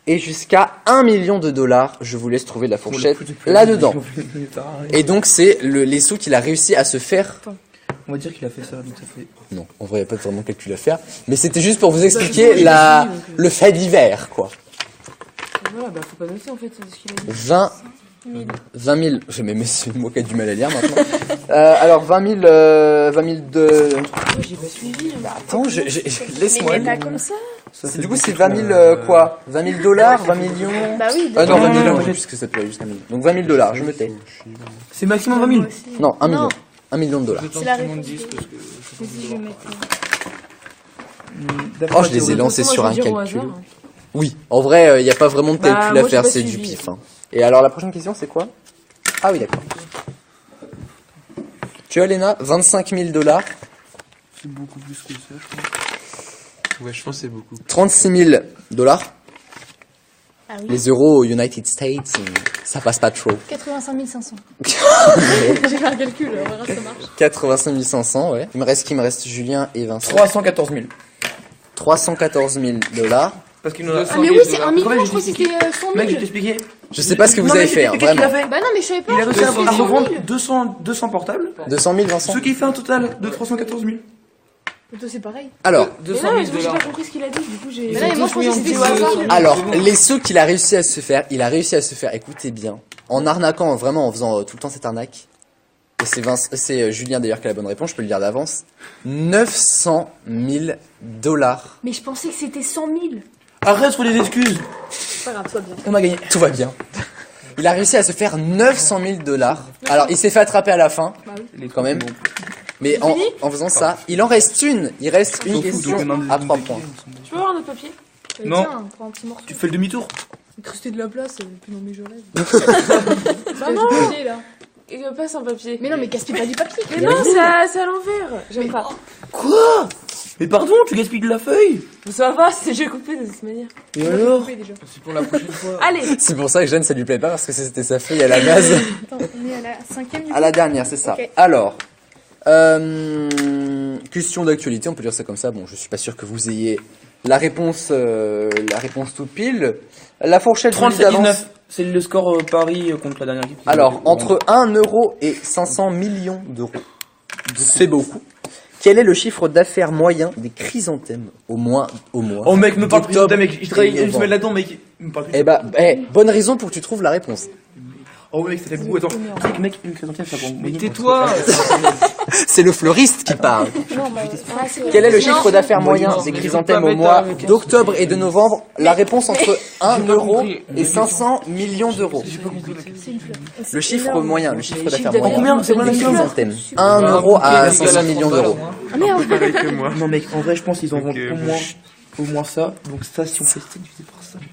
S1: et jusqu'à 1 million de $. Je vous laisse trouver la fourchette là-dedans. Et donc c'est les sous qu'il a réussi à se faire.
S3: On va dire qu'il a fait ça, donc ça fait.
S1: Non, en vrai, il n'y a pas vraiment de calcul à faire, mais c'était juste pour vous expliquer le fait divers, quoi.
S2: voilà, bah faut pas noter en fait ce qu'il a dit.
S1: 20 000, c'est moi qui ai du mal à lire maintenant. Alors 20 000 de...
S2: Moi j'ai pas suivi.
S1: Attends, laisse-moi.
S7: Mais pas comme ça.
S1: Du coup, c'est 20 000 quoi? 20 000 $, 20 millions?
S7: Bah oui.
S1: Ah non, 20 millions,
S3: non,
S1: puisque ça peut aller jusqu'à 1 million. Donc 20 000 $, je me tais.
S3: C'est maximum 20 000.
S1: Non, 1 million. 1 million de $.
S7: C'est la réponse.
S4: Vas-y, je vais mettre.
S1: Oh, je les ai lancés
S2: Moi,
S1: sur
S2: je
S1: un
S2: vais dire au
S1: calcul.
S2: hasard.
S1: Oui, en vrai, il n'y a pas vraiment de
S2: Bah,
S1: calcul
S2: moi,
S1: à
S2: j'ai
S1: faire,
S2: pas
S1: c'est du
S2: suivi.
S1: pif. Hein. Et alors, la prochaine question, c'est quoi? Ah oui, d'accord. Tu as, Léna, 25 000 $,
S3: C'est beaucoup plus que ça, je crois.
S5: Ouais, je pense que c'est beaucoup.
S1: 36 000 $.
S7: Ah oui.
S1: Les euros aux United States, ça passe pas trop.
S4: 85 500.
S7: J'ai fait un calcul, on verra si ça marche.
S1: 85 500, ouais. Il me reste Julien et Vincent.
S3: 314 000.
S1: 314 000 $.
S6: Parce qu'il nous a...
S4: Ah, mais oui, c'est 1 million, je crois que c'était 100
S3: Mec, je
S4: 000.
S3: vais t'expliquer.
S1: Je sais pas ce que vous avez fait, hein, vraiment.
S4: Bah non, mais je savais pas.
S3: Il a réussi à
S4: C'était 100 000.
S3: revendre 200 portables.
S1: 200 000, Vincent.
S3: Ce qui fait un total de 314 000.
S4: Toi, c'est pareil.
S1: Alors,
S6: 200
S2: Mais non, mais
S6: 000
S2: j'ai
S6: dollars.
S2: pas compris ce qu'il a dit, du coup j'ai...
S4: Mais là, moi, je pensais que c'était
S2: au hasard.
S4: 200 000.
S1: alors, les sauts qu'il a réussi à se faire, écoutez bien, en arnaquant, vraiment, en faisant tout le temps cette arnaque. Et c'est Julien d'ailleurs qui a la bonne réponse, je peux le dire d'avance. 900 000 $.
S4: Mais je pensais que c'était 100 000.
S3: Arrête, faut des excuses.
S4: C'est pas grave, toi bien.
S3: On a gagné.
S1: Tout va bien. Il a réussi à se faire 900 000 $. Alors, il s'est fait attraper à la fin, quand même. Mais en faisant ça, il en reste une. Il reste une question à 3 points.
S2: Tu peux avoir notre papier?
S3: Non.
S4: Tiens, prends un petit morceau.
S3: Tu fais le demi-tour.
S4: Il te restait de la place, puis non, mais je rêve.
S2: Bah non,
S4: là.
S2: il passe un papier.
S4: Mais non, mais gaspille pas du papier.
S2: Mais non, c'est à l'envers. J'aime pas.
S3: Quoi? Mais pardon, tu gaspilles de la feuille.
S2: Mais ça va, c'est déjà coupé de toute manière.
S3: Et alors?
S6: C'est pour la prochaine fois.
S2: Allez.
S1: C'est pour ça que Jeanne, ça lui plaît pas, parce que c'était sa feuille à la base.
S7: Attends, on est à la 5e du
S1: À la dernière, c'est ça.
S7: Ok.
S1: Alors, question d'actualité, on peut dire ça comme ça. Bon, je suis pas sûr que vous ayez la réponse toute pile. La fourchette, je vous le dis d'avance.
S3: 37-19. C'est le score Paris contre la dernière équipe.
S1: Alors, entre 1 euro et 500 millions d'euros. C'est beaucoup. Quel est le chiffre d'affaires moyen des chrysanthèmes au mois
S3: Oh mec, me parle plus de mec. Je travaille une semaine là-dedans, mec. Me parle plus.
S1: Eh bah, bonne raison pour que tu trouves la réponse.
S3: Oh mec, ça fait beaucoup. Attends. Truc, mec, une chrysanthème, ça prend.
S6: Mais tais-toi.
S1: C'est le fleuriste qui parle.
S4: Non, bah, c'est
S1: Quel est le chiffre d'affaires moyen
S6: non,
S1: des
S6: mais
S1: chrysanthèmes
S6: je veux
S1: au
S6: pas
S1: mois
S6: mettre avec-
S1: d'octobre et de novembre? La réponse entre 1
S6: J'ai pas
S1: euro
S6: compris.
S1: et 500 millions d'euros.
S4: c'est une fleur.
S1: Le chiffre moyen, le chiffre d'affaires
S2: d'affaires
S1: moyen
S3: combien? C'est combien
S1: des
S3: la somme?
S1: chrysanthèmes? 1 euro à 500 millions d'euros.
S4: Ah merde.
S5: Pareil que moi.
S3: Non mec, en vrai, je pense qu'ils en
S5: Ok,
S3: vendent
S5: moi,
S3: au moins ça. Donc ça, si on fait 7 divisé par ça, mec.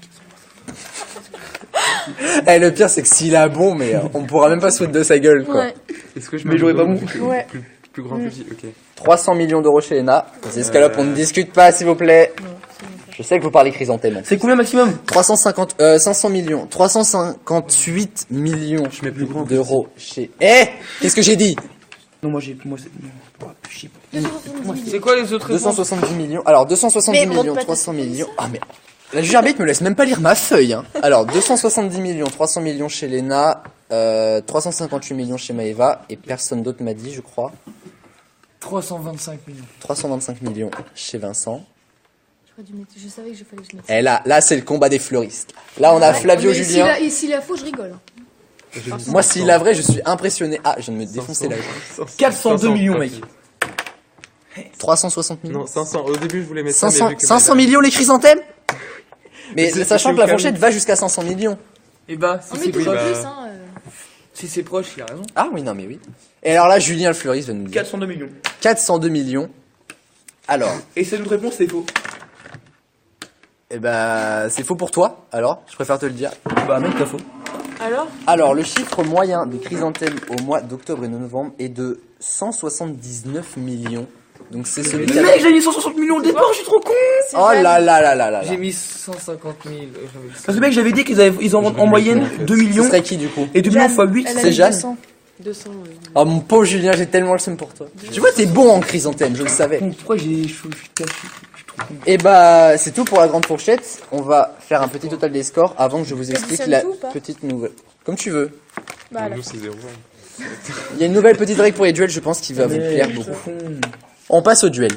S1: Eh, le pire, c'est que s'il a bon, mais on pourra même pas se foutre de sa gueule, quoi.
S4: Ouais.
S5: Est-ce que je
S3: Mais j'aurais pas bon.
S7: Ouais.
S5: Plus grand petit, ok.
S1: 300 millions d'euros chez Lena. Les escalopes, on ne discute pas, s'il vous plaît. Je sais que vous parlez chrysanthème.
S3: C'est combien maximum?
S1: 500 millions. 358 millions
S5: Je mets plus grand.
S1: d'euros chez... Eh! Qu'est-ce que j'ai dit?
S3: Non, moi c'est. Non. Oh, je sais pas.
S4: 270 000.
S6: C'est quoi les autres réponses?
S1: 270 millions. Alors, 270
S7: Mais
S1: millions,
S7: montre pas
S1: 300 millions. Ah, mais la juge arbitre me laisse même pas lire ma feuille, hein. Alors, 270 millions, 300 millions chez Lena, 358 millions chez Maëva, et personne d'autre m'a dit, je crois.
S6: 325 millions.
S1: 325 millions chez Vincent.
S4: J'aurais dû mettre- Je savais que je fallait que je mette.
S1: Et là, c'est le combat des fleuristes. Là, on a Flavio,
S4: Mais
S1: Julien.
S4: Et s'il a faux, je rigole.
S1: Moi, s'il a vrai, je suis impressionné. Ah, je viens de me défoncer la gueule.
S3: 402 millions, mec.
S1: 360 millions.
S5: Non, 500. Au début, je voulais mettre ça, mais
S1: 500,
S5: vu que
S1: 500 millions les chrysanthèmes? Mais
S5: Mais c'est-
S1: sachant
S5: c'est
S1: que la
S5: au calme.
S1: fourchette va jusqu'à 500 millions.
S6: Et bah,
S4: On
S6: si
S4: met
S6: c'est
S4: toujours
S6: proche,
S4: plus,
S5: bah.
S4: hein.
S6: si c'est proche, il a raison.
S1: Ah oui, non mais oui. Et alors là, Julien le fleuriste va nous dire
S3: 402 millions.
S1: 402 millions. Alors,
S3: Et c'est notre réponse, c'est faux.
S1: eh ben, c'est faux pour toi, alors, je préfère te le dire.
S3: Bah, mec, t'as faux.
S1: Alors, le chiffre moyen des chrysanthèmes au mois d'octobre et de novembre est de 179 millions. Donc c'est celui qui a...
S3: Mec, j'ai mis 160 millions au départ, je suis trop con.
S1: Oh là là là là là là.
S6: J'ai mis 150 000.
S3: Parce que mec, j'avais dit ils en vendent en moyenne 2
S1: Ce
S3: millions.
S1: serait qui du coup?
S3: Et 2 millions fois 8,
S7: Elle a
S1: c'est
S7: mis
S1: Jeanne
S7: 200.
S2: 200.
S1: Oh mon pauvre Julien, j'ai tellement le seum pour toi. Tu vois, t'es bon en chrysanthème, je le savais.
S3: Pourquoi je suis caché? Je suis trop con.
S1: Et bah, c'est tout pour la grande fourchette. On va faire un petit total des scores avant que je vous explique
S7: T'additionnes
S1: la
S7: tout ou pas
S1: petite nouvelle. Comme tu veux.
S7: Bah, à la
S5: Nous,
S7: fin.
S5: c'est 0.
S1: Il y a une nouvelle petite règle pour les duels, je pense, qui va vous plaire
S3: Je suis
S1: beaucoup.
S3: trop con.
S1: On passe au duel.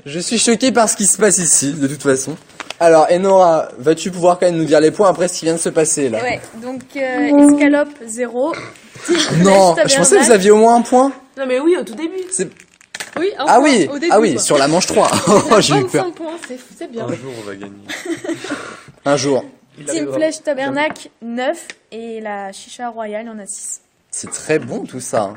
S1: Je suis choqué par ce qui se passe ici, de toute façon. Alors, Enora, vas-tu pouvoir quand même nous dire les points après ce qui vient de se passer là?
S7: Ouais, donc escalope 0.
S1: Non,
S7: Flèche
S1: je pensais que vous
S7: tabernacle.
S1: aviez au moins un point.
S2: Non mais oui, au tout début.
S1: C'est...
S4: Oui, un
S1: Ah
S4: point
S1: oui,
S4: au début,
S1: ah oui,
S4: quoi.
S1: sur la manche 3. Oh, j'ai eu peur.
S4: 25 points, c'est bien.
S5: Un jour, on va gagner.
S1: Un jour.
S7: Team Flèche Tabernacle 9 et la Chicha Royale en a 6.
S1: C'est très bon tout ça. hein.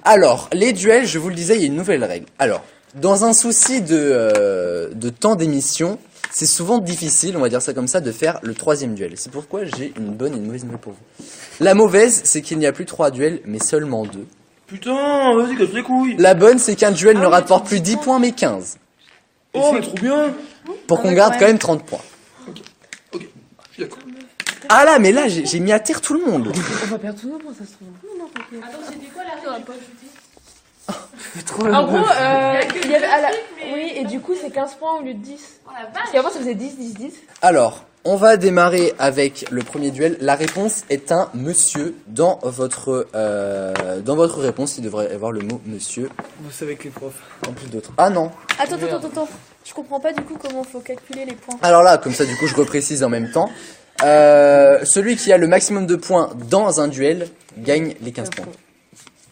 S1: Alors, les duels, je vous le disais, il y a une nouvelle règle. Alors, dans un souci de temps d'émission, c'est souvent difficile, on va dire ça comme ça, de faire le troisième duel. C'est pourquoi j'ai une bonne et une mauvaise nouvelle pour vous. La mauvaise, c'est qu'il n'y a plus 3 duels, mais seulement 2.
S3: Putain, vas-y, casse les couilles.
S1: La bonne, c'est qu'un duel ne rapporte plus 10 points, mais 15.
S3: Oh, mais trop bien.
S1: Pour qu'on
S7: ouais,
S1: garde
S7: quand
S1: quand même 30 points.
S3: Je suis d'accord.
S1: Ah là, mais là, j'ai mis à terre tout le monde.
S2: On va perdre tous nos points, ça se trouve.
S4: Attends, c'était quoi la règle?
S2: En gros, il y avait oui, et du coup, c'est 15 points au lieu de 10. Parce qu'avant, ça faisait 10, 10, 10.
S1: Alors, on va démarrer avec le premier duel. La réponse est un monsieur. Dans votre réponse, il devrait y avoir le mot monsieur.
S6: C'est avec les profs.
S1: En plus d'autres. Ah non.
S7: Attends. Je comprends pas du coup comment faut calculer les points.
S1: Alors là, comme ça, du coup, je reprécise en même temps. Celui qui a le maximum de points dans un duel gagne les 15 points.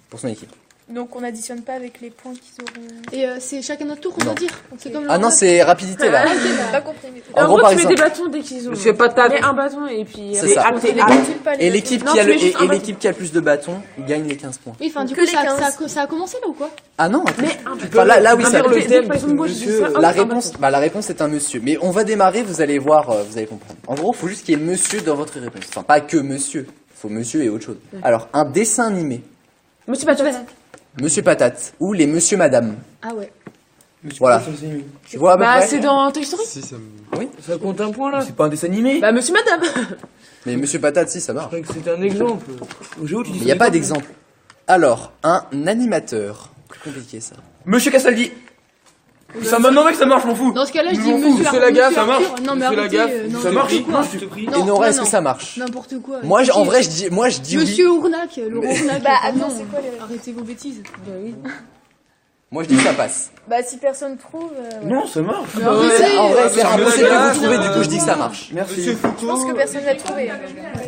S1: Pour son équipe.
S7: Donc on n'additionne pas avec les points qu'ils auront.
S4: Et c'est chacun notre tour, on
S1: Non.
S4: doit dire. C'est comme
S1: Ah non, c'est rapidité là.
S7: Pas compris. Mais...
S1: En gros,
S2: tu
S1: par
S2: mets des
S1: exemple.
S2: bâtons dès qu'ils ont.
S6: Monsieur Patate.
S2: Mets un bâton et puis.
S1: C'est ça.
S7: On les calcule pas les
S1: Et l'équipe
S2: Non,
S1: qui a
S2: tu
S1: le
S2: mets juste un
S1: et l'équipe qui a le plus de bâtons gagne les 15 points.
S4: Oui, enfin, du
S7: Que
S4: coup,
S7: les
S4: ça a commencé là ou quoi?
S1: Ah non, attends.
S2: Mais un
S1: Enfin, là oui, ça
S2: le
S6: le thème,
S2: Par exemple, moi, je dis ça.
S1: la réponse est un monsieur. Mais on va démarrer, vous allez voir, vous allez comprendre. En gros, faut juste qu'il y ait monsieur dans votre réponse. Enfin, pas que monsieur. Faut monsieur et autre chose. Alors, un dessin animé.
S2: Monsieur Patate.
S1: Monsieur Patate ou les Monsieur Madame.
S4: Ah ouais.
S1: Voilà. Tu vois à peu
S2: Bah,
S1: près
S2: c'est dans Toy Story.
S5: Si, ça me...
S6: Ça compte un point là.
S3: C'est pas un dessin animé.
S2: Bah, Monsieur Madame.
S1: Mais Monsieur Patate, si, ça marche.
S6: Je croyais que c'était un exemple.
S3: Au jeu, tu dis
S1: Il n'y a pas d'exemple. Alors, un animateur. Plus compliqué ça.
S3: Monsieur Castaldi. Ça m'a demandé que ça marche, je m'en fous.
S4: Dans ce cas-là, je dis
S3: m'en fous,
S4: monsieur
S6: Laga,
S4: Arthur.
S6: ça marche.
S4: Non, mais
S6: Monsieur
S4: arrêtez.
S6: Laga,
S4: Non,
S3: ça marche.
S4: n'importe quoi.
S3: Non, je te prie.
S4: Non,
S1: Et Nora, est-ce
S4: non,
S1: que ça marche?
S4: N'importe quoi.
S1: Moi,
S4: Si.
S1: en vrai, je dis oui.
S4: Monsieur Ournac, le Ournac.
S7: Bah, attends,
S4: non,
S7: c'est quoi les...
S4: arrêtez vos bêtises.
S1: Moi, je dis que ça passe.
S7: Bah, si personne trouve. Ouais.
S3: Non, ça marche.
S4: Mais arrêtez.
S1: En vrai, c'est impossible de
S6: Laga,
S1: vous trouver, du coup, je dis que ça marche.
S3: Merci.
S7: Je pense que personne n'a trouvé.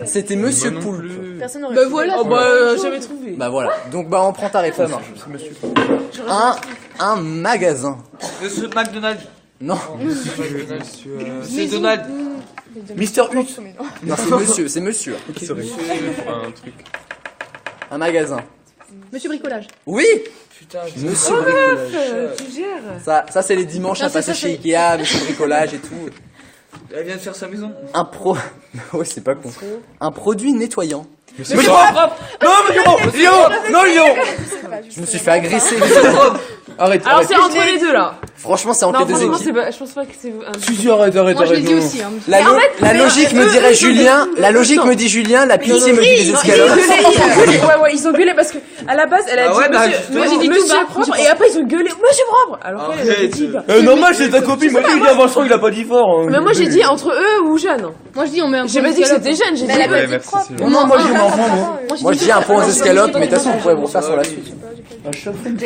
S1: C'était Monsieur
S5: Moi non
S1: Poulpe.
S5: plus.
S7: Personne n'aurait
S4: Bah
S7: trouvé.
S4: voilà.
S2: Oh, bah, j'avais trouvé.
S1: Bah voilà. Donc, bah, on prend ta réponse.
S3: C'est monsieur.
S1: Un magasin.
S6: Monsieur McDonald's.
S1: Non,
S6: C'est Donald.
S3: Mister Hut.
S1: non, c'est monsieur.
S5: Ça aurait pu faire un truc.
S1: Un magasin.
S4: Monsieur Bricolage.
S1: Oui,
S6: Putain,
S1: monsieur bricolage.
S2: Tu gères.
S1: Ça c'est les dimanches à
S4: Non, c'est
S1: passer
S4: ça,
S1: chez
S4: c'est-
S1: Ikea, monsieur bricolage et tout.
S6: elle vient de faire sa maison.
S1: Ouais, c'est pas con. Un produit nettoyant.
S3: Monsieur Propre. Non, monsieur Propre. Lyon. Non, Lyon.
S1: Je me suis fait agresser.
S3: Arrête.
S2: Alors,
S3: arrête.
S2: c'est entre les deux là.
S1: Franchement, c'est entre
S2: Non,
S1: les deux
S2: franchement,
S1: équipes.
S2: c'est pas. Je pense pas que c'est un.
S3: Si, arrête.
S4: Moi, je l'ai dit
S3: non.
S4: aussi. Hein.
S1: La logique me dirait Julien, la logique me dit Julien, la pitié me dit les
S2: Ils ont
S1: escalopes.
S2: gueulé, ouais, ils ont gueulé parce que à la base, elle a
S6: Ah
S2: dit
S6: ouais, bah,
S2: monsieur,
S6: justement.
S2: moi j'ai dit
S4: Monsieur
S2: monsieur
S4: propre,
S2: propre et après ils ont gueulé monsieur propre. Alors qu'elle elle a dit.
S6: Arrête.
S3: Normal, c'est ta copine. Moi, j'ai dit Vincent, il a pas dit fort. hein.
S2: Mais moi j'ai dit entre eux ou Jeanne.
S4: Moi, je dis, on met un
S2: J'ai
S4: point
S2: pas dit que
S4: d'escalope.
S2: c'était Jeanne, j'ai dit.
S7: Mais elle a
S5: Ouais,
S7: pas dit
S5: merci,
S7: propre.
S5: c'est
S3: Non, moi, je m'en fous, moi.
S1: Moi je dis un point aux escalopes, mais de toute façon on pourrait vous refaire sur la suite.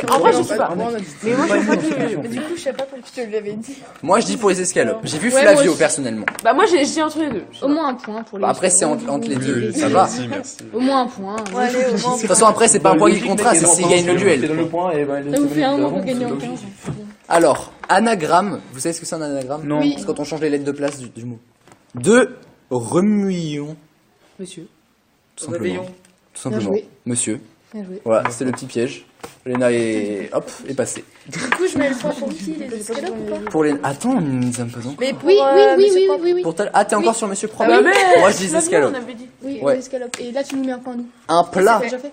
S2: En vrai, je sais pas. Mais moi je sais pas
S7: Mais du coup, je sais pas pourquoi je te l'avais dit.
S1: Moi je dis pour les escalopes. J'ai vu
S4: Ouais,
S1: Flavio
S4: moi aussi.
S1: personnellement.
S2: Bah moi j'ai dit entre les deux.
S4: Au moins un point pour les.
S1: Bah, après c'est entre les deux, ça va. De
S5: Merci.
S4: Au moins un point.
S7: Ouais, allez, au moins.
S1: toute façon après c'est pas un point qui comptera, c'est s'il gagne le
S3: C'est
S1: duel.
S3: dans le point et ben.
S4: Ça vous fait un point pour gagner en 15.
S1: Alors, anagramme, vous savez ce que c'est un anagramme?
S3: Non.
S4: Oui.
S1: C'est quand on change les lettres de place du mot. De remuillon,
S2: Monsieur.
S1: tout simplement.
S6: Réveillon.
S1: Tout simplement.
S4: joué.
S1: Monsieur.
S4: Bien joué.
S1: Voilà, c'est le petit piège. Léna est hop, est passée.
S7: Du coup, je mets le point pour qui les escalopes ou pas?
S1: Pour les attends, nous sommes pas encore.
S7: Mais pour.
S4: Oui, oui,
S7: Monsieur
S4: oui,
S7: Propre.
S4: oui, oui.
S1: Pour ah t'es encore sur Monsieur Propre.
S2: Ah bah mais
S1: Moi je dis escalope.
S2: on avait dit.
S4: Oui,
S1: Ouais.
S4: l'escalope. Et là, tu nous mets un point, nous.
S1: Un plat.
S4: C'est déjà fait.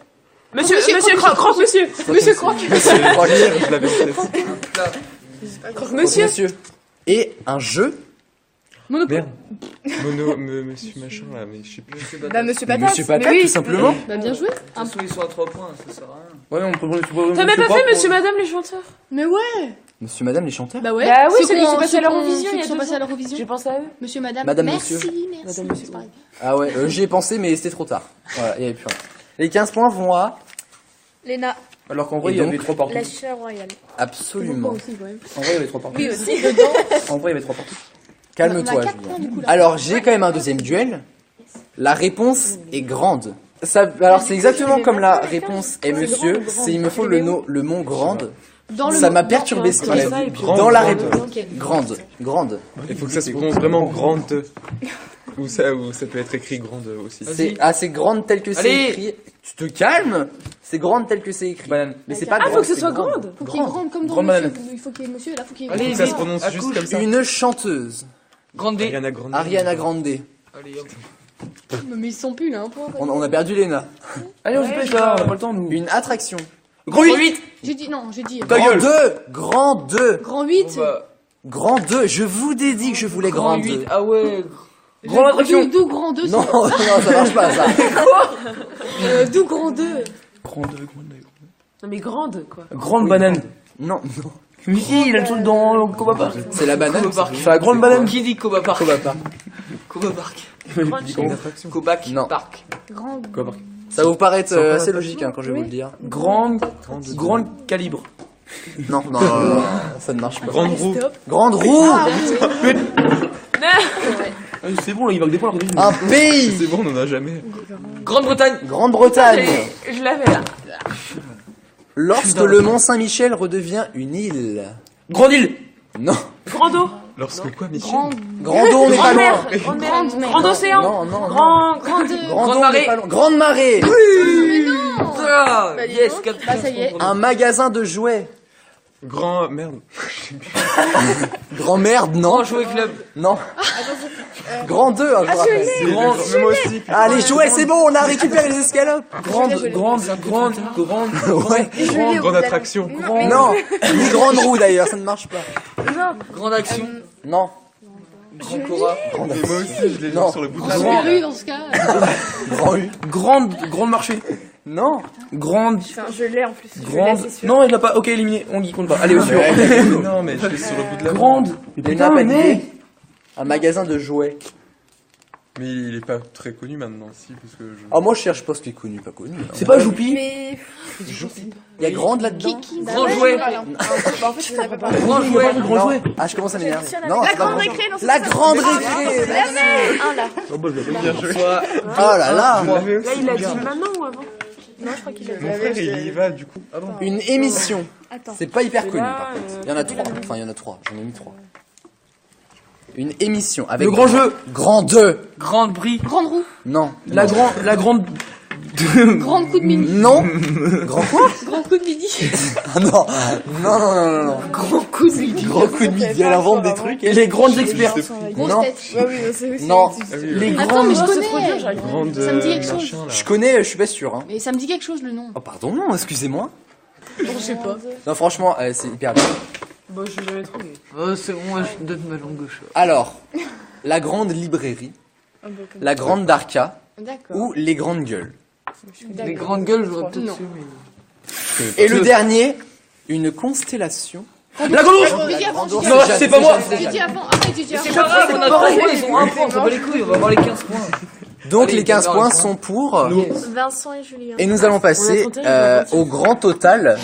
S2: Monsieur croque monsieur. Monsieur croque.
S5: Je l'avais en tête.
S2: Croque monsieur.
S1: Monsieur. Et un jeu.
S4: Monopole.
S5: Monsieur machin là, mais je sais plus.
S7: Bah, Monsieur Patate.
S1: Monsieur Patate,
S7: Mais oui.
S1: tout simplement.
S4: Bah, bien joué.
S6: De toute façon, ils sont à 3 points, ça sert à rien.
S3: Ouais, on peut prendre.
S2: T'as même pas fait monsieur madame les chanteurs.
S4: Mais ouais.
S1: Monsieur, Madame, les chanteurs.
S4: Bah ouais.
S2: Bah oui,
S4: Ceux
S2: celui qui
S4: qu'on-
S2: s'est passé à
S4: ceux qu'on-
S2: l'Eurovision
S4: ceux
S2: il y a
S4: qui sont
S2: 2
S4: passés à
S2: ans.
S4: l'Eurovision.
S2: J'ai pensé à eux.
S4: Monsieur, madame.
S1: Madame,
S4: merci,
S1: monsieur.
S4: merci.
S2: Madame, monsieur.
S4: C'est pareil.
S1: Ah ouais, j'y ai pensé, mais c'était trop tard. Voilà, il y avait plus rien. Les 15 points vont à.
S7: Léna,
S3: Alors qu'en vrai,
S1: Et
S3: il y
S1: donc
S3: avait 3 partout.
S7: la chicha royale.
S1: Absolument.
S4: Aussi, quand même.
S3: En vrai, il y avait 3 partout.
S7: Oui, aussi, dedans.
S3: En vrai, il y avait 3 partout.
S1: Calme-toi,
S4: On a 4
S1: Julien.
S4: points, du coup, là.
S1: Alors, j'ai quand même un deuxième duel. La réponse est grande. Ça, alors, c'est exactement comme la réponse est monsieur. C'est il me faut le mot grande.
S4: Dans le
S1: Ça
S4: mot-
S1: m'a perturbé ce qu'il a
S2: ça, et
S1: dit.
S2: puis-
S1: Dans la
S5: Grande.
S1: réponse. Grande.
S5: Il faut que ça se prononce vraiment grande. Ou ça peut être écrit grande aussi.
S1: C'est grande telle que c'est
S6: Allez.
S1: écrit. Tu te calmes. C'est grande telle que c'est écrit.
S3: Banane.
S1: Mais c'est pas
S2: Ah,
S1: grande.
S2: faut que ce
S1: c'est
S2: soit grande.
S4: Faut qu'il y ait grande comme dans
S3: Grande
S4: monsieur.
S3: banane.
S4: Il faut qu'il y ait monsieur, là, faut qu'il y ait
S6: Allez,
S5: Il faut que ça se prononce
S6: à
S5: juste
S6: couche.
S5: comme ça.
S1: Une chanteuse.
S6: Grande D.
S5: Ariana Grande.
S1: Ariana Grande.
S6: Allez, hop.
S4: Mais ils sont plus, là, un point.
S1: On a perdu Léna.
S3: Allez, on se dépêche là, on a pas le temps, nous.
S1: Une attraction.
S3: Gros 8.
S4: J'ai dit, non, j'ai dit.
S3: Ta gueule.
S1: Grand 2.
S4: Grand 8.
S6: Bon, bah,
S1: Grand 2. Je vous ai dit que je voulais grand 2.
S6: Ah ouais.
S3: Grande attraction.
S4: D'où grand 2.
S1: Non, non, ça marche pas ça.
S4: D'où grand 2.
S3: Grande
S2: Non mais grande quoi.
S3: banane.
S1: Non, non.
S3: Mais si, il a le truc dans Koba Park.
S1: C'est la banane.
S6: Koba Park.
S3: C'est la grande banane.
S6: Qui dit Koba Park?
S1: Koba Park.
S6: Koba Park.
S2: Grande
S6: Kobac
S1: Non.
S6: Park.
S4: Grand.
S3: Koba Park.
S1: Ça va vous paraître assez logique quand je vais vous le dire.
S3: Grande calibre.
S1: Non, non, non, non, ça ne marche pas.
S5: Grande roue.
S1: Grande roue.
S3: C'est bon, là, il manque des points.
S1: Un pays.
S5: C'est bon, on en a jamais.
S6: Grande-Bretagne.
S1: Grande-Bretagne.
S2: Je l'avais là.
S1: Lorsque le Mont Saint-Michel redevient une île.
S3: Grande île.
S1: Non.
S2: Grand eau.
S5: Lorsque quoi, Michel?
S1: Grand eau, on n'est pas
S2: Grande
S1: loin.
S2: mer. Grande mer. Grand océan.
S1: Non, non, non.
S2: Grand.
S1: Grand eau, on
S6: marée.
S1: n'est pas loin. Grande marée.
S6: Ah,
S7: Bah, dis
S6: yes,
S7: donc.
S6: 4
S7: Bah, ça y est.
S1: Un magasin de jouets.
S5: Grand... Merde.
S1: Grand merde, non.
S6: Grand jouet club.
S1: Non. Grand 2, je vous rappelle.
S5: Grand... Mais moi aussi.
S1: Ah, les jouets, c'est bon, on a récupéré les escalopes.
S3: Grande.
S1: Ouais.
S5: Grande attraction.
S1: Non. Ni grande roue d'ailleurs, ça ne marche pas.
S6: Grande action.
S1: Non.
S6: Grand Cora.
S5: Mais moi aussi, je l'ai
S1: Non.
S5: vu sur le bout de la
S4: Super
S5: main.
S4: U dans ce cas.
S1: Grand U.
S3: Grande marché.
S1: Non.
S3: Grande.
S7: Je l'ai en plus.
S3: Grande. Non, il l'a pas. Ok, éliminé. On y compte pas. Allez, au suivant.
S5: Non, mais je l'ai sur le bout de la main.
S3: Grande.
S1: Léna, pas d'idée. Un magasin de jouets.
S5: Mais il est pas très connu maintenant, si, parce que je...
S1: Ah, moi je cherche pas ce qui est connu, pas connu.
S3: C'est pas Joupi.
S7: Mais.
S1: Il y a grande là-dedans.
S6: Grand jouet.
S7: En fait, je savais pas.
S6: Grand jouet.
S3: Grand jouet.
S1: Ah, je commence à m'énerver.
S7: La
S1: Non, c'est pas
S7: grande
S1: grand.
S7: récré, non, c'est
S1: La
S7: ça.
S1: grande récré.
S7: Un là.
S5: Bien joué.
S1: Oh là là.
S2: Là il a dit maintenant ou avant?
S7: Non, je crois qu'il a
S5: Mon frère, il y va, du coup. Ah bon?
S1: Une émission.
S7: Attends.
S1: C'est pas hyper connu
S2: là,
S1: par contre. Il y en a trois. Enfin, il y en a trois. J'en ai mis trois. Une émission avec.
S3: Le grand jeu.
S1: Grand 2.
S6: Grande brie.
S4: Grande roue.
S1: Non.
S3: La grande.
S4: Grande coup de midi.
S1: Non. Grand quoi?
S4: Grand coup de midi.
S1: Ah non. Non, non, non, non, non.
S4: Grand coup de midi.
S1: Grand coup de midi. Elle invente des trucs.
S3: Et les grandes experts.
S4: Grosse
S1: Non.
S4: tête.
S1: Non.
S3: Les
S4: Attends,
S3: grandes.
S4: mais je
S2: C'est
S4: connais.
S2: trop dur, j'arrive pas.
S5: Grande...
S4: Ça me dit quelque chose.
S5: machin, là.
S1: Je connais, je suis pas sûr. Hein.
S4: Mais ça me dit quelque chose le nom.
S1: Oh, pardon, non, excusez-moi.
S4: Je sais pas.
S1: Non, franchement, c'est hyper bien.
S2: Bon, je l'ai jamais trouvé.
S6: Oh, c'est bon, moi, je donne ma langue gauche.
S1: Alors, la grande librairie, la grande Darka
S4: D'accord.
S1: ou les grandes gueules.
S6: Les grandes gueules, j'aurais peut-être
S4: Non.
S6: su, mais...
S1: Et le dernier, une constellation.
S3: La grande ours.
S4: J'ai dit avant.
S1: Grande ours,
S3: Non,
S1: Jeanne,
S3: c'est pas moi.
S1: Jeanne,
S4: J'ai
S1: Jeanne.
S4: dit avant. Arrête, j'ai dit
S6: C'est
S4: avant.
S6: pas grave, on a 3 points, ils ont 1 point, on s'en bat les couilles, on va avoir les 15 points.
S1: Donc
S6: Allez,
S1: les 15
S6: on va
S1: points
S6: voir.
S1: sont pour.
S7: Vincent et Julien.
S1: Et nous allons passer
S2: On a tenté,
S1: au grand total.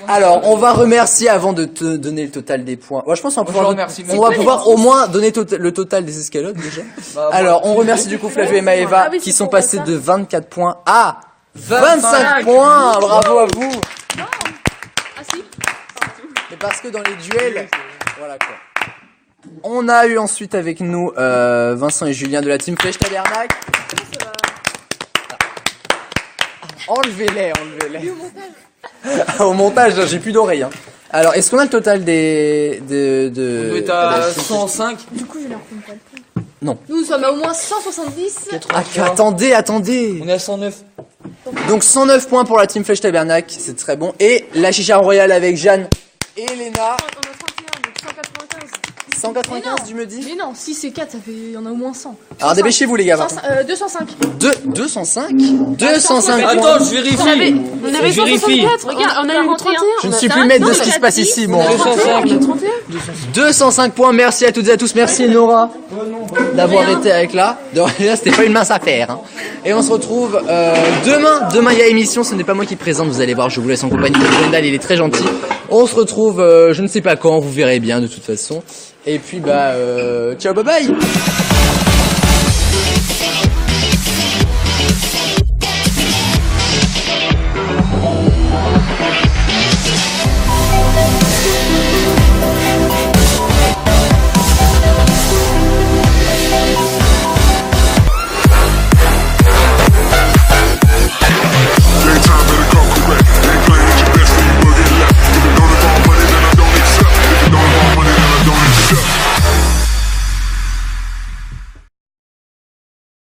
S1: Alors, on va remercier avant de te donner le total des points. Ouais, je pense qu'on va
S6: Je
S1: pouvoir,
S6: remercie.
S1: on va pouvoir au moins donner le total des escalodes déjà.
S6: Bah,
S1: Alors, on remercie du coup Flavio et Maëva
S7: Ah oui,
S1: qui
S7: c'est
S1: sont
S7: pour
S1: passés
S7: ça.
S1: de 24 points à 25 points. Bravo à vous.
S4: Ah si.
S1: Mais parce que dans les duels, voilà quoi. On a eu ensuite avec nous Vincent et Julien de la team Flèche Tabernacle. Enlevez-les. Au montage, j'ai plus d'oreilles. Hein. Alors, est-ce qu'on a le total des
S6: On doit être à 105.
S7: Du coup, je leur compte pas le point.
S4: Nous sommes à au moins 170.
S1: Ah, attendez.
S6: On est à 109.
S1: Donc 109 points pour la team Flèche Tabernacle, c'est très bon. Et la chicha royale avec Jeanne et Elena.
S2: On a 31, donc 195.
S1: 195, tu me dis.
S4: Mais non, si c'est 4, ça fait. Il y en a au moins 100.
S1: Alors dépêchez-vous les gars.
S4: 205.
S1: 205 205 points.
S6: Attends, je vérifie.
S2: On avait
S6: Je vérifie.
S2: 164, regarde, on a eu 31.
S1: Je ne suis plus maître de ce qui se passe ici, moi. 205 points, merci à toutes et à tous, merci Nora d'avoir été avec là. De rien, c'était pas une mince affaire. Hein. Et on se retrouve demain. Demain il y a émission, ce n'est pas moi qui présente, vous allez voir, je vous laisse en compagnie de Gwendal, il est très gentil. On se retrouve je ne sais pas quand, vous verrez bien de toute façon. Et puis ciao, bye bye.